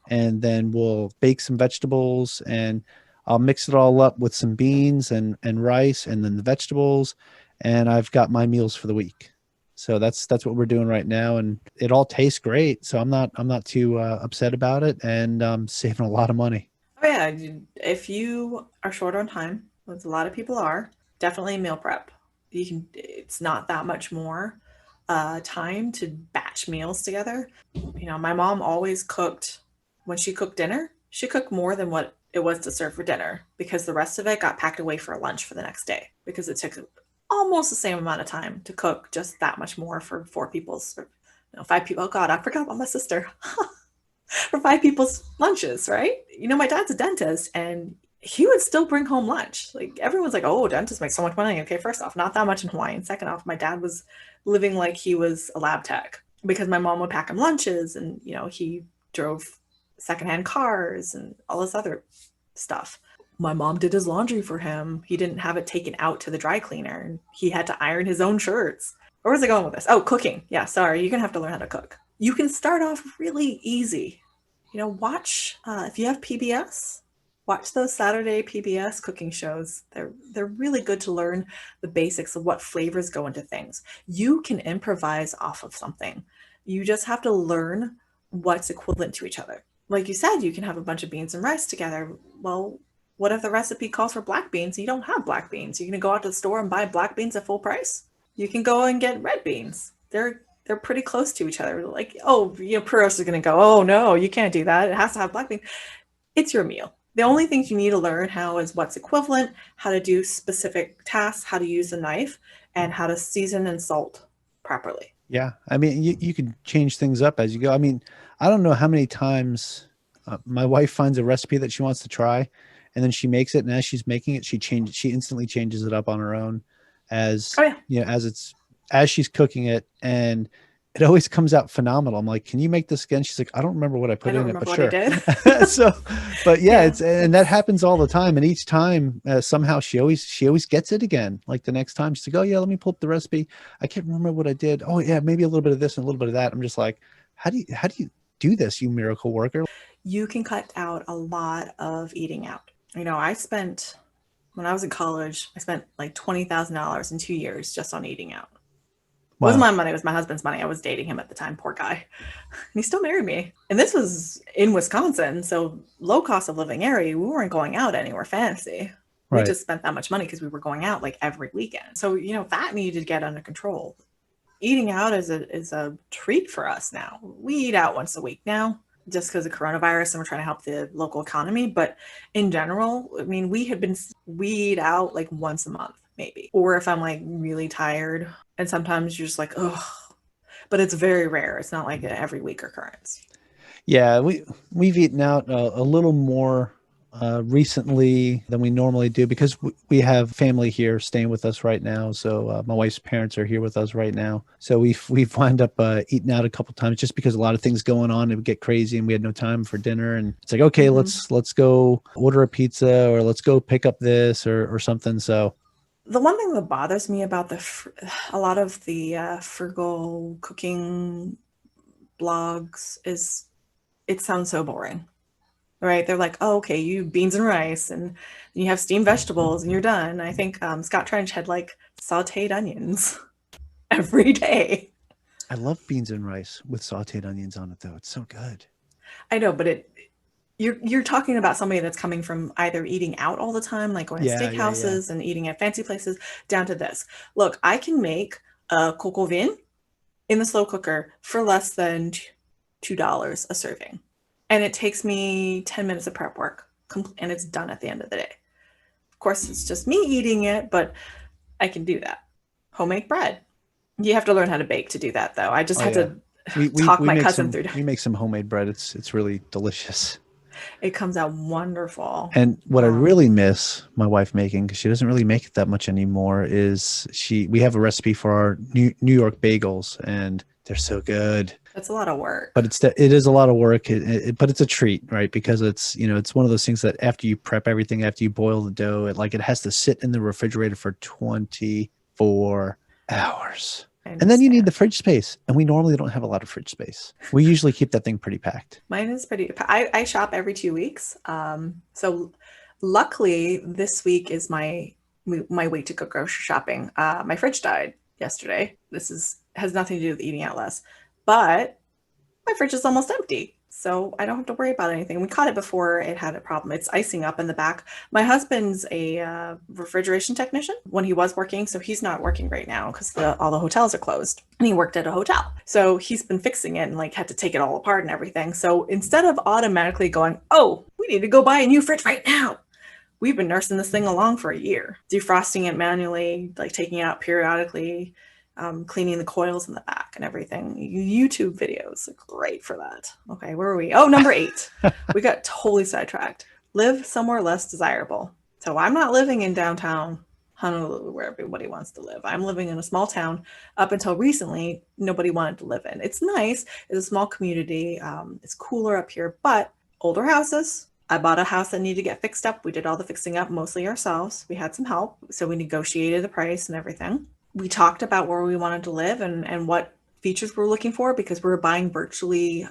and then we'll bake some vegetables, and I'll mix it all up with some beans and rice, and then the vegetables, and I've got my meals for the week. So that's what we're doing right now, and it all tastes great. So I'm not too upset about it, and saving a lot of money. Oh yeah, if you are short on time, as a lot of people are, definitely meal prep. It's not that much more time to batch meals together. My mom always cooked. When she cooked dinner, she cooked more than what it was to serve for dinner, because the rest of it got packed away for lunch for the next day, because it took almost the same amount of time to cook, just that much more for 4 people's, 5 people. Oh God, I forgot about my sister. For 5 people's lunches, right? My dad's a dentist, and he would still bring home lunch. Like, everyone's like, oh, dentists make so much money. Okay, first off, not that much in Hawaii. And second off, my dad was living like he was a lab tech, because my mom would pack him lunches, and he drove secondhand cars and all this other stuff. My mom did his laundry for him. He didn't have it taken out to the dry cleaner, and he had to iron his own shirts. Where was I going with this? Oh, cooking. Yeah, sorry. You're going to have to learn how to cook. You can start off really easy. Watch, if you have PBS, watch those Saturday PBS cooking shows. They're really good to learn the basics of what flavors go into things. You can improvise off of something. You just have to learn what's equivalent to each other. Like you said, you can have a bunch of beans and rice together. Well, what if the recipe calls for black beans? You don't have black beans. You're going to go out to the store and buy black beans at full price. You can go and get red beans. They're pretty close to each other. Like, purists are going to go, oh no, you can't do that. It has to have black beans. It's your meal. The only things you need to learn how is what's equivalent, how to do specific tasks, how to use a knife, and how to season and salt properly. Yeah. I mean, you can change things up as you go. I mean, I don't know how many times my wife finds a recipe that she wants to try, and then she makes it. And as she's making it, she instantly changes it up on her own as she's cooking it. And it always comes out phenomenal. I'm like, can you make this again? She's like, I don't remember what I put in it, but sure. So, but yeah, and that happens all the time. And each time somehow she always gets it again. Like the next time she's like, oh yeah, let me pull up the recipe. I can't remember what I did. Oh yeah, maybe a little bit of this and a little bit of that. I'm just like, How do you do this, you miracle worker? You can cut out a lot of eating out. When I was in college, I spent like $20,000 in 2 years just on eating out. It wasn't Wow. my money, it was my husband's money. I was dating him at the time, poor guy. And he still married me. And this was in Wisconsin, so low cost of living area. We weren't going out anywhere fancy. We Right. just spent that much money because we were going out like every weekend. So, that needed to get under control. Eating out is a treat for us now. We eat out once a week now just because of coronavirus and we're trying to help the local economy. But in general, I mean, we eat out like once a month, maybe. Or if I'm like really tired and sometimes you're just like, oh, but it's very rare. It's not like an every week occurrence. Yeah, we've eaten out a little more recently than we normally do because we have family here staying with us right now. So my wife's parents are here with us right now. So we've wound up eating out a couple times just because a lot of things going on. It would get crazy and we had no time for dinner. And it's like, okay, Mm-hmm. let's go order a pizza or let's go pick up this or something. So The one thing that bothers me about a lot of the frugal cooking blogs is it sounds so boring, right? They're like, oh, okay, you beans and rice, and you have steamed vegetables, and you're done. I think Scott Trench had like sautéed onions every day. I love beans and rice with sauteed onions on it, though. It's so good. I know, but you're talking about somebody that's coming from either eating out all the time, like going to Yeah, yeah, yeah. steakhouses and eating at fancy places, down to this. Look, I can make a coq au vin in the slow cooker for less than $2 a serving. And it takes me 10 minutes of prep work and it's done at the end of the day. Of course, it's just me eating it, but I can do that. Homemade bread. You have to learn how to bake to do that, though. I just Oh had yeah. to We talk we my make cousin some through. we make some homemade bread. It's really delicious. It comes out wonderful. And what I Um, really miss my wife making, because she doesn't really make it that much anymore, is we have a recipe for our New York bagels, and they're so good. that's a lot of But work. it is a lot of work, but it's a treat, right? Because it's one of those things that after you prep everything, after you boil the dough, it has to sit in the refrigerator for 24 hours. I And then you need understand. the fridge space. And we normally don't have a lot of fridge space. We usually keep that thing pretty packed. Mine is pretty. I shop every 2 weeks. So luckily, this week is my week to go grocery shopping. My fridge died yesterday. This is has nothing to do with eating out less, but my fridge is almost empty. So I don't have to worry about anything. We caught it before it had a problem. It's icing up in the back. My husband's a refrigeration technician when he was working. So he's not working right now because all the hotels are closed. And he worked at a hotel. So he's been fixing it and like had to take it all apart and everything. So instead of automatically going, oh, we need to go buy a new fridge right now, we've been nursing this thing along for a year, defrosting it manually, like taking it out periodically, cleaning the coils in the back and everything. YouTube videos are great for that. Okay, where are we? Oh, number 8. We got totally sidetracked. Live somewhere less desirable. So I'm not living in downtown Honolulu where everybody wants to live. I'm living in a small town. Up until recently, nobody wanted to live in. It's nice. It's a small community. It's cooler up here, but older houses. I bought a house that needed to get fixed up. We did all the fixing up mostly ourselves. We had some help, so we negotiated the price and everything. We talked about where we wanted to live and what features we're looking for because we were buying virtually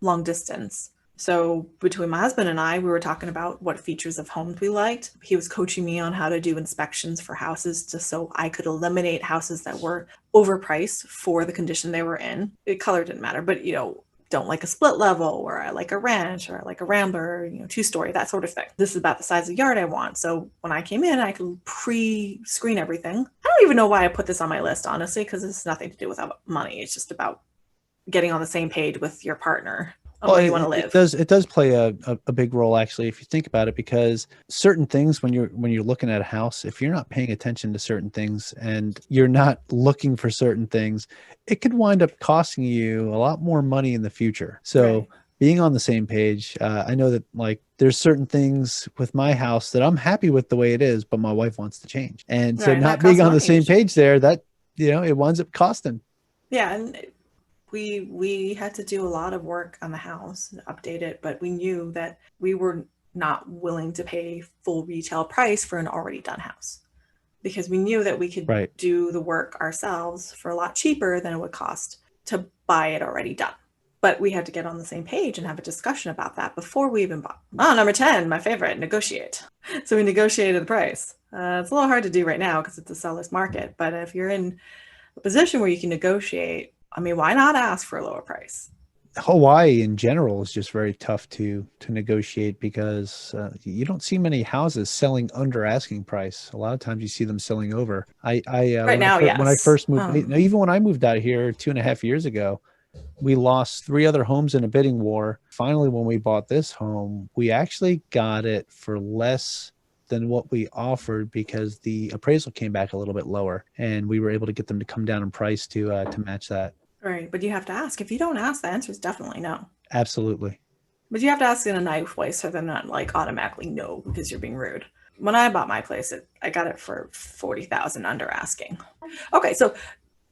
long distance. So between my husband and I, we were talking about what features of homes we liked. He was coaching me on how to do inspections for houses just so I could eliminate houses that were overpriced for the condition they were in. The color didn't matter, but don't like a split level or I like a ranch or I like a rambler, 2-story, that sort of thing. This is about the size of yard I want. So when I came in, I could pre-screen everything. I don't even know why I put this on my list, honestly, because it's nothing to do with money. It's just about getting on the same page with your partner on Well, where you want to it live. does play a big role actually if you think about it, because certain things when you're looking at a house, if you're not paying attention to certain things and you're not looking for certain things, it could wind up costing you a lot more money in the future. So Right. being on the same page, I know that like there's certain things with my house that I'm happy with the way it is, but my wife wants to change, and so Right. And that not being costs on the money to same page change. there, that it winds up costing. Yeah. And we had to do a lot of work on the house, update it, but we knew that we were not willing to pay full retail price for an already done house because we knew that we could Right. do the work ourselves for a lot cheaper than it would cost to buy it already done. But we had to get on the same page and have a discussion about that before we even bought. Oh, number 10, my favorite, negotiate. So we negotiated the price. It's a little hard to do right now because it's a seller's market. But if you're in a position where you can negotiate, I mean, why not ask for a lower price? Hawaii in general is just very tough to negotiate because you don't see many houses selling under asking price. A lot of times you see them selling over. Right now, When I yes. first moved, even when I moved out here 2.5 years ago, we lost 3 other homes in a bidding war. Finally, when we bought this home, we actually got it for less than what we offered because the appraisal came back a little bit lower, and we were able to get them to come down in price to match that. Right, but you have to ask. If you don't ask, the answer is definitely no. Absolutely. But you have to ask in a nice way so they're not like automatically no because you're being rude. When I bought my place, I got it for $40,000 under asking. Okay, so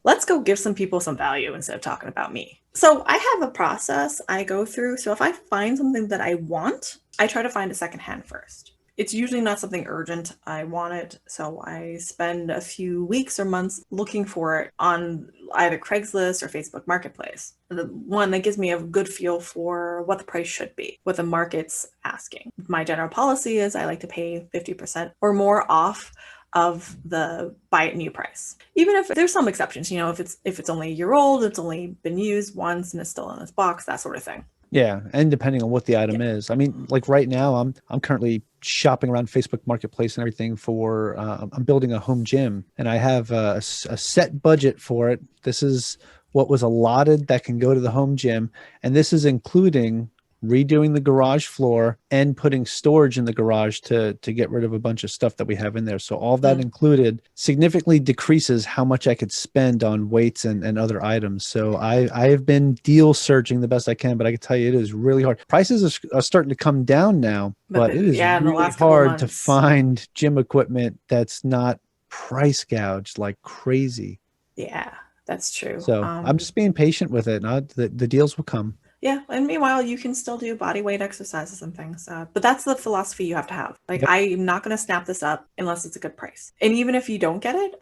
let's go give some people some value instead of talking about me. So I have a process I go through. So if I find something that I want, I try to find a secondhand first. It's usually not something urgent. I want it. So I spend a few weeks or months looking for it on either Craigslist or Facebook Marketplace. The one that gives me a good feel for what the price should be, what the market's asking. My general policy is I like to pay 50% or more off of the buy it new price. Even if there's some exceptions, if it's only a year old, it's only been used once and it's still in its box, that sort of thing. Yeah, and depending on what the item is. I mean, like right now, I'm currently shopping around Facebook Marketplace and everything for. I'm building a home gym, and I have a set budget for it. This is what was allotted that can go to the home gym, and this is including redoing the garage floor and putting storage in the garage to get rid of a bunch of stuff that we have in there. So all that included significantly decreases how much I could spend on weights and other items. So I have been deal searching the best I can, but I can tell you it is really hard. Prices are starting to come down now, but it is really hard to find gym equipment that's not price gouged like crazy. Yeah, that's true. So I'm just being patient with it. The deals will come. Yeah, and meanwhile, you can still do body weight exercises and things. But that's the philosophy you have to have. Like, I'm not going to snap this up unless it's a good price. And even if you don't get it,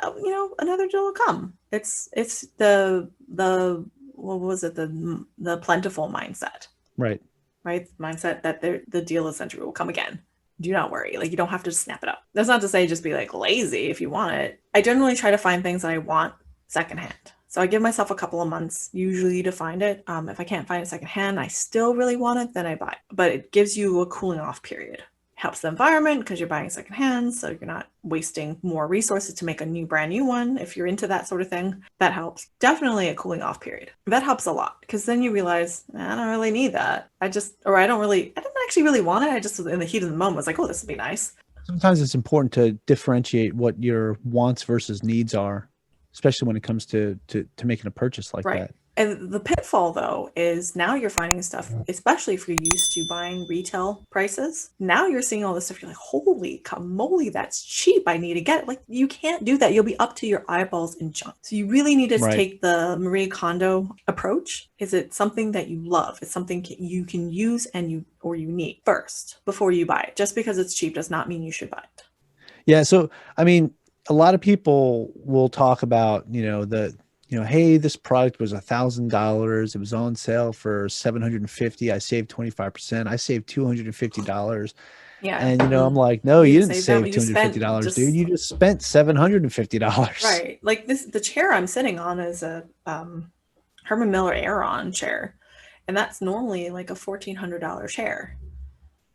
another deal will come. It's the what was it, the plentiful mindset. Right. Right, mindset that the deal essentially will come again. Do not worry. Like, you don't have to just snap it up. That's not to say just be like lazy if you want it. I generally try to find things that I want secondhand. So I give myself a couple of months usually to find it. If I can't find it secondhand, I still really want it, then I buy it. But it gives you a cooling off period. Helps the environment because you're buying secondhand, so you're not wasting more resources to make a brand new one. If you're into that sort of thing, that helps. Definitely a cooling off period. That helps a lot because then you realize, I don't really need that. I didn't actually really want it. I just, in the heat of the moment, was like, oh, this would be nice. Sometimes it's important to differentiate what your wants versus needs are, especially when it comes to making a purchase like that. And the pitfall, though, is now you're finding stuff, especially if you're used to buying retail prices. Now you're seeing all this stuff. You're like, holy moly, that's cheap. I need to get it. Like, you can't do that. You'll be up to your eyeballs in junk. So you really need to take the Marie Kondo approach. Is it something that you love? It's something you can use and you need first before you buy it. Just because it's cheap does not mean you should buy it. Yeah. So, I mean, a lot of people will talk about, hey, this product was $1,000. It was on sale for $750. I saved 25%. I saved $250. Yeah. And, I'm like, no, you didn't save $250, dude. You just spent $750. Right. Like the chair I'm sitting on is a Herman Miller Aeron chair. And that's normally like a $1,400 chair.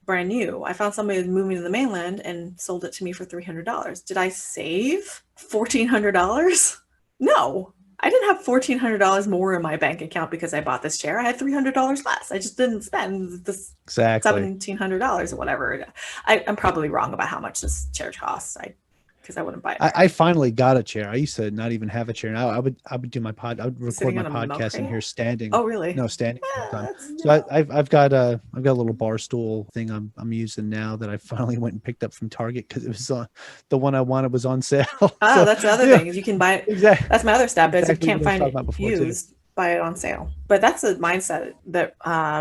Brand new. I found somebody who was moving to the mainland and sold it to me for $300. Did I save $1,400? No, I didn't have $1,400 more in my bank account because I bought this chair. I had $300 less. I just didn't spend this $1,700 or whatever. I'm probably wrong about how much this chair costs. Because I wouldn't buy it. I finally got a chair. I used to not even have a chair. Now I would do my I would record my podcast in here standing. Oh, really? No, standing. So I've got a little bar stool thing I'm using now that I finally went and picked up from Target because it was the one I wanted was on sale. Oh, so, that's the other thing is you can buy it. Exactly. That's my other step is you can't find it used. Buy it on sale. But that's a mindset that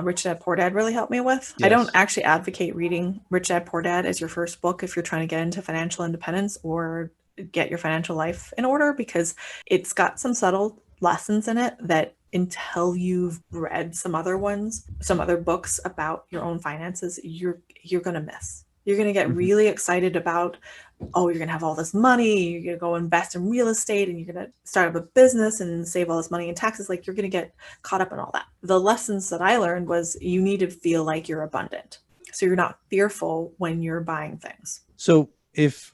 Rich Dad Poor Dad really helped me with. Yes. I don't actually advocate reading Rich Dad Poor Dad as your first book if you're trying to get into financial independence or get your financial life in order because it's got some subtle lessons in it that until you've read some other ones, some other books about your own finances, you're going to miss. You're going to get really excited about, oh, you're going to have all this money, you're going to go invest in real estate, and you're going to start up a business and save all this money in taxes. Like, you're going to get caught up in all that. The lessons that I learned was you need to feel like you're abundant, so you're not fearful when you're buying things. So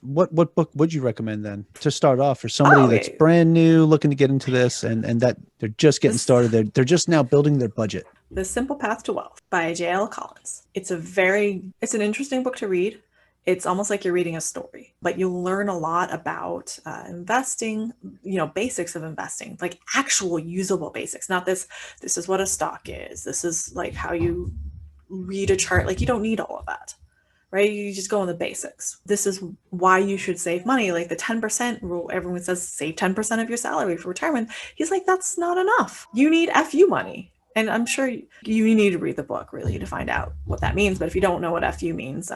what book would you recommend then to start off for somebody that's brand new looking to get into this and that they're just getting started? They're just now building their budget. The Simple Path to Wealth by J.L. Collins. It's an interesting book to read. It's almost like you're reading a story, but you'll learn a lot about investing, basics of investing, like actual usable basics. Not this is what a stock is. This is like how you read a chart. Like, you don't need all of that, right? You just go on the basics. This is why you should save money. Like the 10% rule, everyone says save 10% of your salary for retirement. He's like, that's not enough. You need FU money. And I'm sure you need to read the book really to find out what that means. But if you don't know what FU means,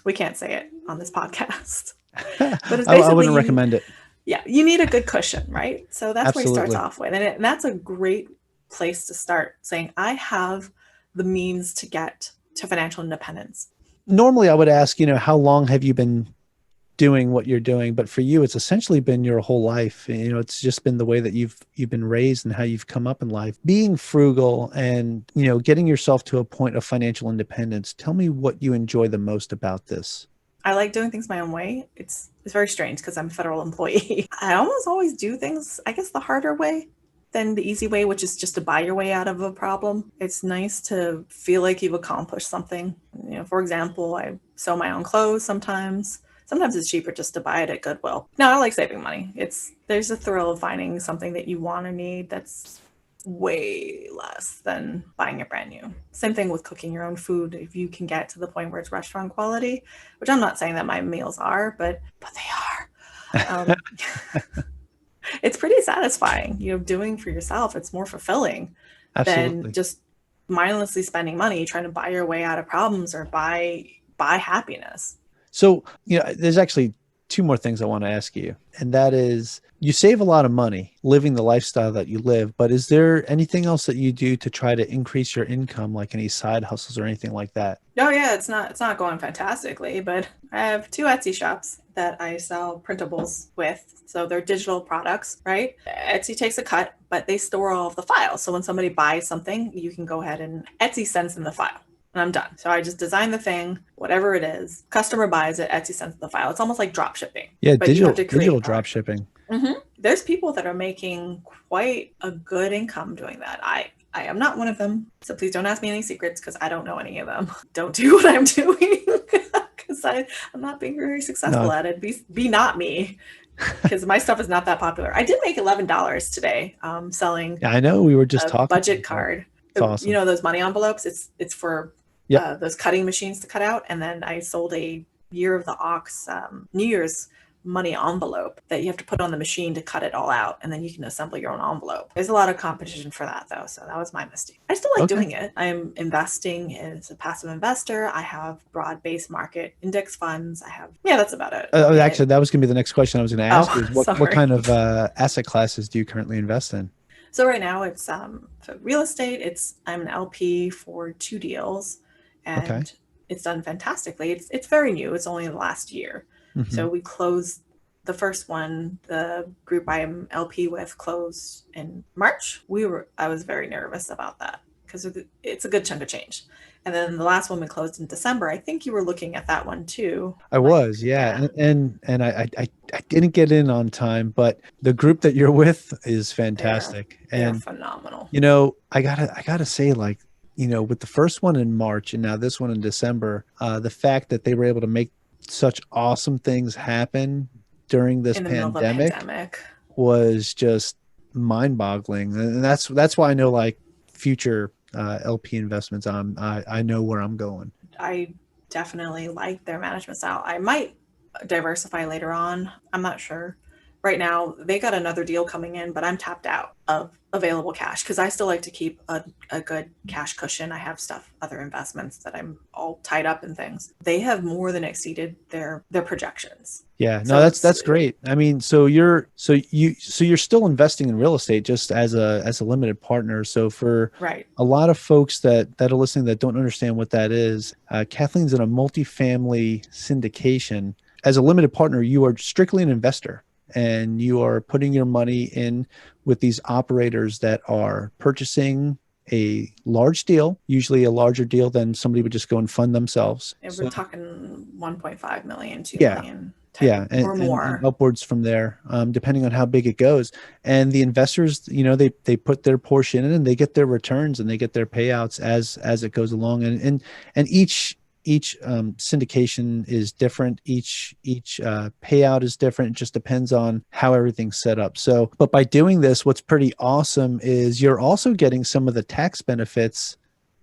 we can't say it on this podcast. But it's I wouldn't recommend it. Yeah, you need a good cushion, right? So that's Absolutely. where he starts off with. And that's a great place to start, saying, I have the means to get to financial independence. Normally I would ask, how long have you been doing what you're doing? But for you, it's essentially been your whole life. It's just been the way that you've been raised and how you've come up in life. Being frugal and, getting yourself to a point of financial independence. Tell me what you enjoy the most about this. I like doing things my own way. It's very strange because I'm a federal employee. I almost always do things, I guess, the harder way than the easy way, which is just to buy your way out of a problem. It's nice to feel like you've accomplished something. For example, I sew my own clothes sometimes. Sometimes it's cheaper just to buy it at Goodwill. No, I like saving money. There's a thrill of finding something that you want or need that's way less than buying it brand new. Same thing with cooking your own food. If you can get to the point where it's restaurant quality, which I'm not saying that my meals are, but they are. It's pretty satisfying, doing for yourself. It's more fulfilling than just mindlessly spending money trying to buy your way out of problems or buy happiness. So, there's actually two more things I want to ask you. And that is, you save a lot of money living the lifestyle that you live, but is there anything else that you do to try to increase your income, like any side hustles or anything like that? Oh yeah, it's not going fantastically, but I have 2 Etsy shops that I sell printables with. So they're digital products, right? Etsy takes a cut, but they store all of the files. So when somebody buys something, you can go ahead and Etsy sends them the file. And I'm done. So I just design the thing, whatever it is. Customer buys it, Etsy sends the file. It's almost like drop shipping. Yeah, digital drop shipping. Mm-hmm. There's people that are making quite a good income doing that. I am not one of them. So please don't ask me any secrets because I don't know any of them. Don't do what I'm doing because I'm not being very successful at it. Be not me. Because my stuff is not that popular. I did make $11 today selling. Yeah, I know. We were just talking. Budget card. It's awesome. Those money envelopes. It's for those cutting machines to cut out. And then I sold a Year of the Ox New Year's money envelope that you have to put on the machine to cut it all out, and then you can assemble your own envelope. There's a lot of competition for that though, so that was my mistake. I still like doing it. I'm investing as a passive investor. I have broad-based market index funds. That's about it. Actually, that was going to be the next question I was going to ask you. What kind of asset classes do you currently invest in? So right now it's for real estate. I'm an LP for 2 deals, and it's done fantastically. It's very new. It's only the last year. Mm-hmm. So we closed the first one. The group I'm LP with closed in March. I was very nervous about that because it's a good chunk of change. And then the last one we closed in December. I think you were looking at that one too. I was, yeah. And I didn't get in on time, but the group that you're with is fantastic. They're phenomenal. I gotta say, with the first one in March and now this one in December, the fact that they were able to make such awesome things happen during this pandemic was just mind-boggling, and that's why I know future LP investments. I know where I'm going. I definitely like their management style. I might diversify later on. I'm not sure, right now they got another deal coming in, but I'm tapped out of available cash because I still like to keep a good cash cushion. I have other investments that I'm all tied up in things. They have more than exceeded their projections. Yeah, no, So that's great. I mean, so you're still investing in real estate just as a limited partner. So for right. a lot of folks that are listening that don't understand what that is, Kathleen's in a multifamily syndication. As a limited partner, you are strictly an investor, and you are putting your money in with these operators that are purchasing a large deal, usually a larger deal than somebody would just go and fund themselves. And we're So talking 1.5 million, 2 yeah, million type yeah, or and more. upwards from there, depending on how big it goes. And the investors, they put their portion in, and they get their returns, and they get their payouts as it goes along. And each syndication is different. Each payout is different. It just depends on how everything's set up. So, but by doing this, what's pretty awesome is you're also getting some of the tax benefits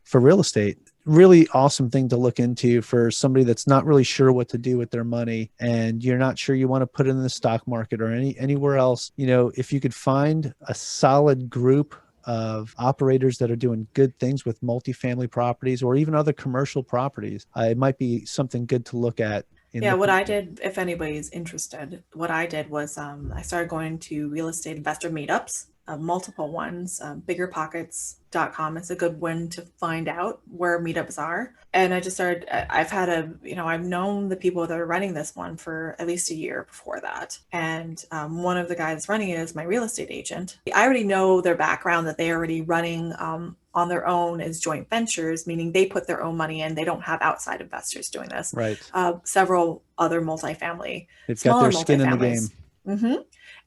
for real estate. Really awesome thing to look into for somebody that's not really sure what to do with their money, and you're not sure you want to put it in the stock market or anywhere else. If you could find a solid group of operators that are doing good things with multifamily properties or even other commercial properties, it might be something good to look at in Yeah, the what I future. did, if anybody's interested, what I did was I started going to real estate investor meetups, multiple ones. Biggerpockets.com is a good one to find out where meetups are. And I just started, I've known the people that are running this one for at least a year before that. And one of the guys running it is my real estate agent. I already know their background, that they're already running on their own as joint ventures, meaning they put their own money in. They don't have outside investors doing this. Right. Several other They've got smaller their skin in the game. multifamilies. hmm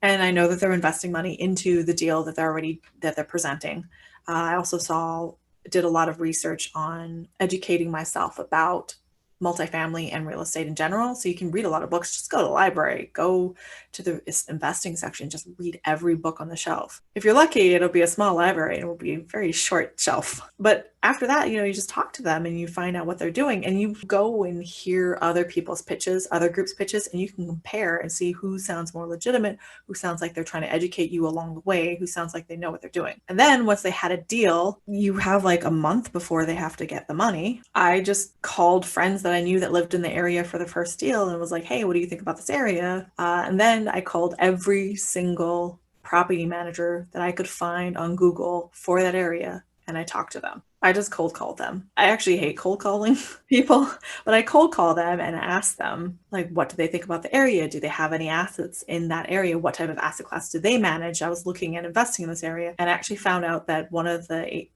And I know that they're investing money into the deal that they're presenting. I also did a lot of research on educating myself about multifamily and real estate in general. So you can read a lot of books. Just go to the library, go to the investing section, just read every book on the shelf. If you're lucky, it'll be a small library and it will be a very short shelf. But after that, you just talk to them and you find out what they're doing, and you go and hear other people's pitches, other groups' pitches, and you can compare and see who sounds more legitimate, who sounds like they're trying to educate you along the way, who sounds like they know what they're doing. And then once they had a deal, you have like a month before they have to get the money. I just called friends that I knew that lived in the area for the first deal and was like, hey, what do you think about this area? And then I called every single property manager that I could find on Google for that area, and I talked to them. I just cold called them. I actually hate cold calling people, but I cold call them and ask them, like, what do they think about the area? Do they have any assets in that area? What type of asset class do they manage? I was looking at investing in this area, and I actually found out that one of the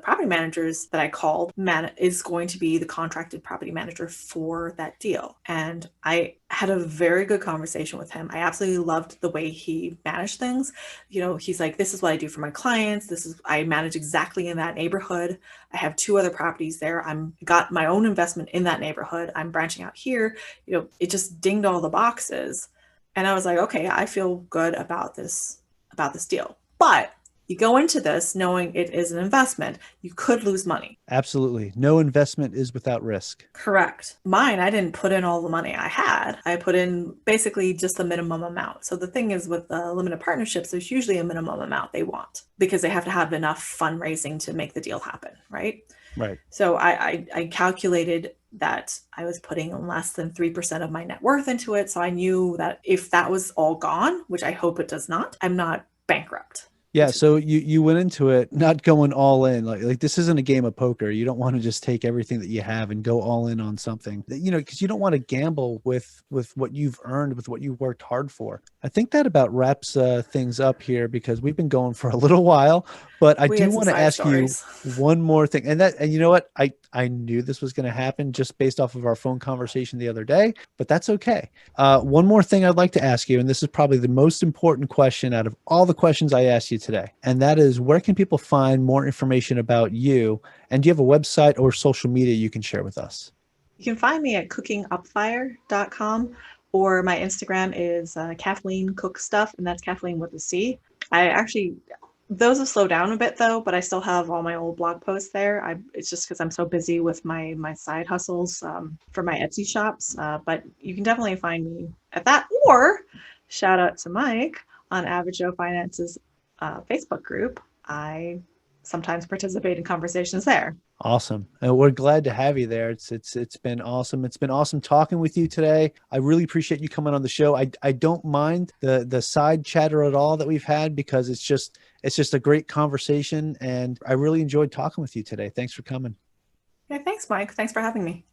property managers that I called is going to be the contracted property manager for that deal. And I had a very good conversation with him. I absolutely loved the way he managed things. He's like, this is what I do for my clients. I manage exactly in that neighborhood. I have 2 other properties there. I'm got my own investment in that neighborhood. I'm branching out here. It just dinged all the boxes. And I was like, okay, I feel good about this deal. But you go into this knowing it is an investment. You could lose money. Absolutely. No investment is without risk. Correct. Mine, I didn't put in all the money I had. I put in basically just the minimum amount. So the thing is, with the limited partnerships, there's usually a minimum amount they want because they have to have enough fundraising to make the deal happen, right? Right. So I calculated that I was putting less than 3% of my net worth into it. So I knew that if that was all gone, which I hope it does not, I'm not bankrupt. Yeah, so you went into it not going all in. Like this isn't a game of poker. You don't want to just take everything that you have and go all in on something. Because you don't want to gamble with what you've earned, with what you worked hard for. I think that about wraps things up here, because we've been going for a little while, but I We do had some want to side ask you stories. one more thing. And you know what? I knew this was going to happen just based off of our phone conversation the other day, but that's okay. One more thing I'd like to ask you, and this is probably the most important question out of all the questions I asked you today, and that is, where can people find more information about you? And do you have a website or social media you can share with us? You can find me at cookingupfire.com, or my Instagram is Kathleen Cook Stuff, and that's Kathleen with a C. Those have slowed down a bit though, but I still have all my old blog posts there. It's just because I'm so busy with my side hustles for my Etsy shops. But you can definitely find me at that, or shout out to Mike on Average Joe Finance's Facebook group. I sometimes participate in conversations there. Awesome. And we're glad to have you there. It's been awesome. It's been awesome talking with you today. I really appreciate you coming on the show. I don't mind the side chatter at all that we've had, because it's just a great conversation, and I really enjoyed talking with you today. Thanks for coming. Yeah, thanks, Mike. Thanks for having me.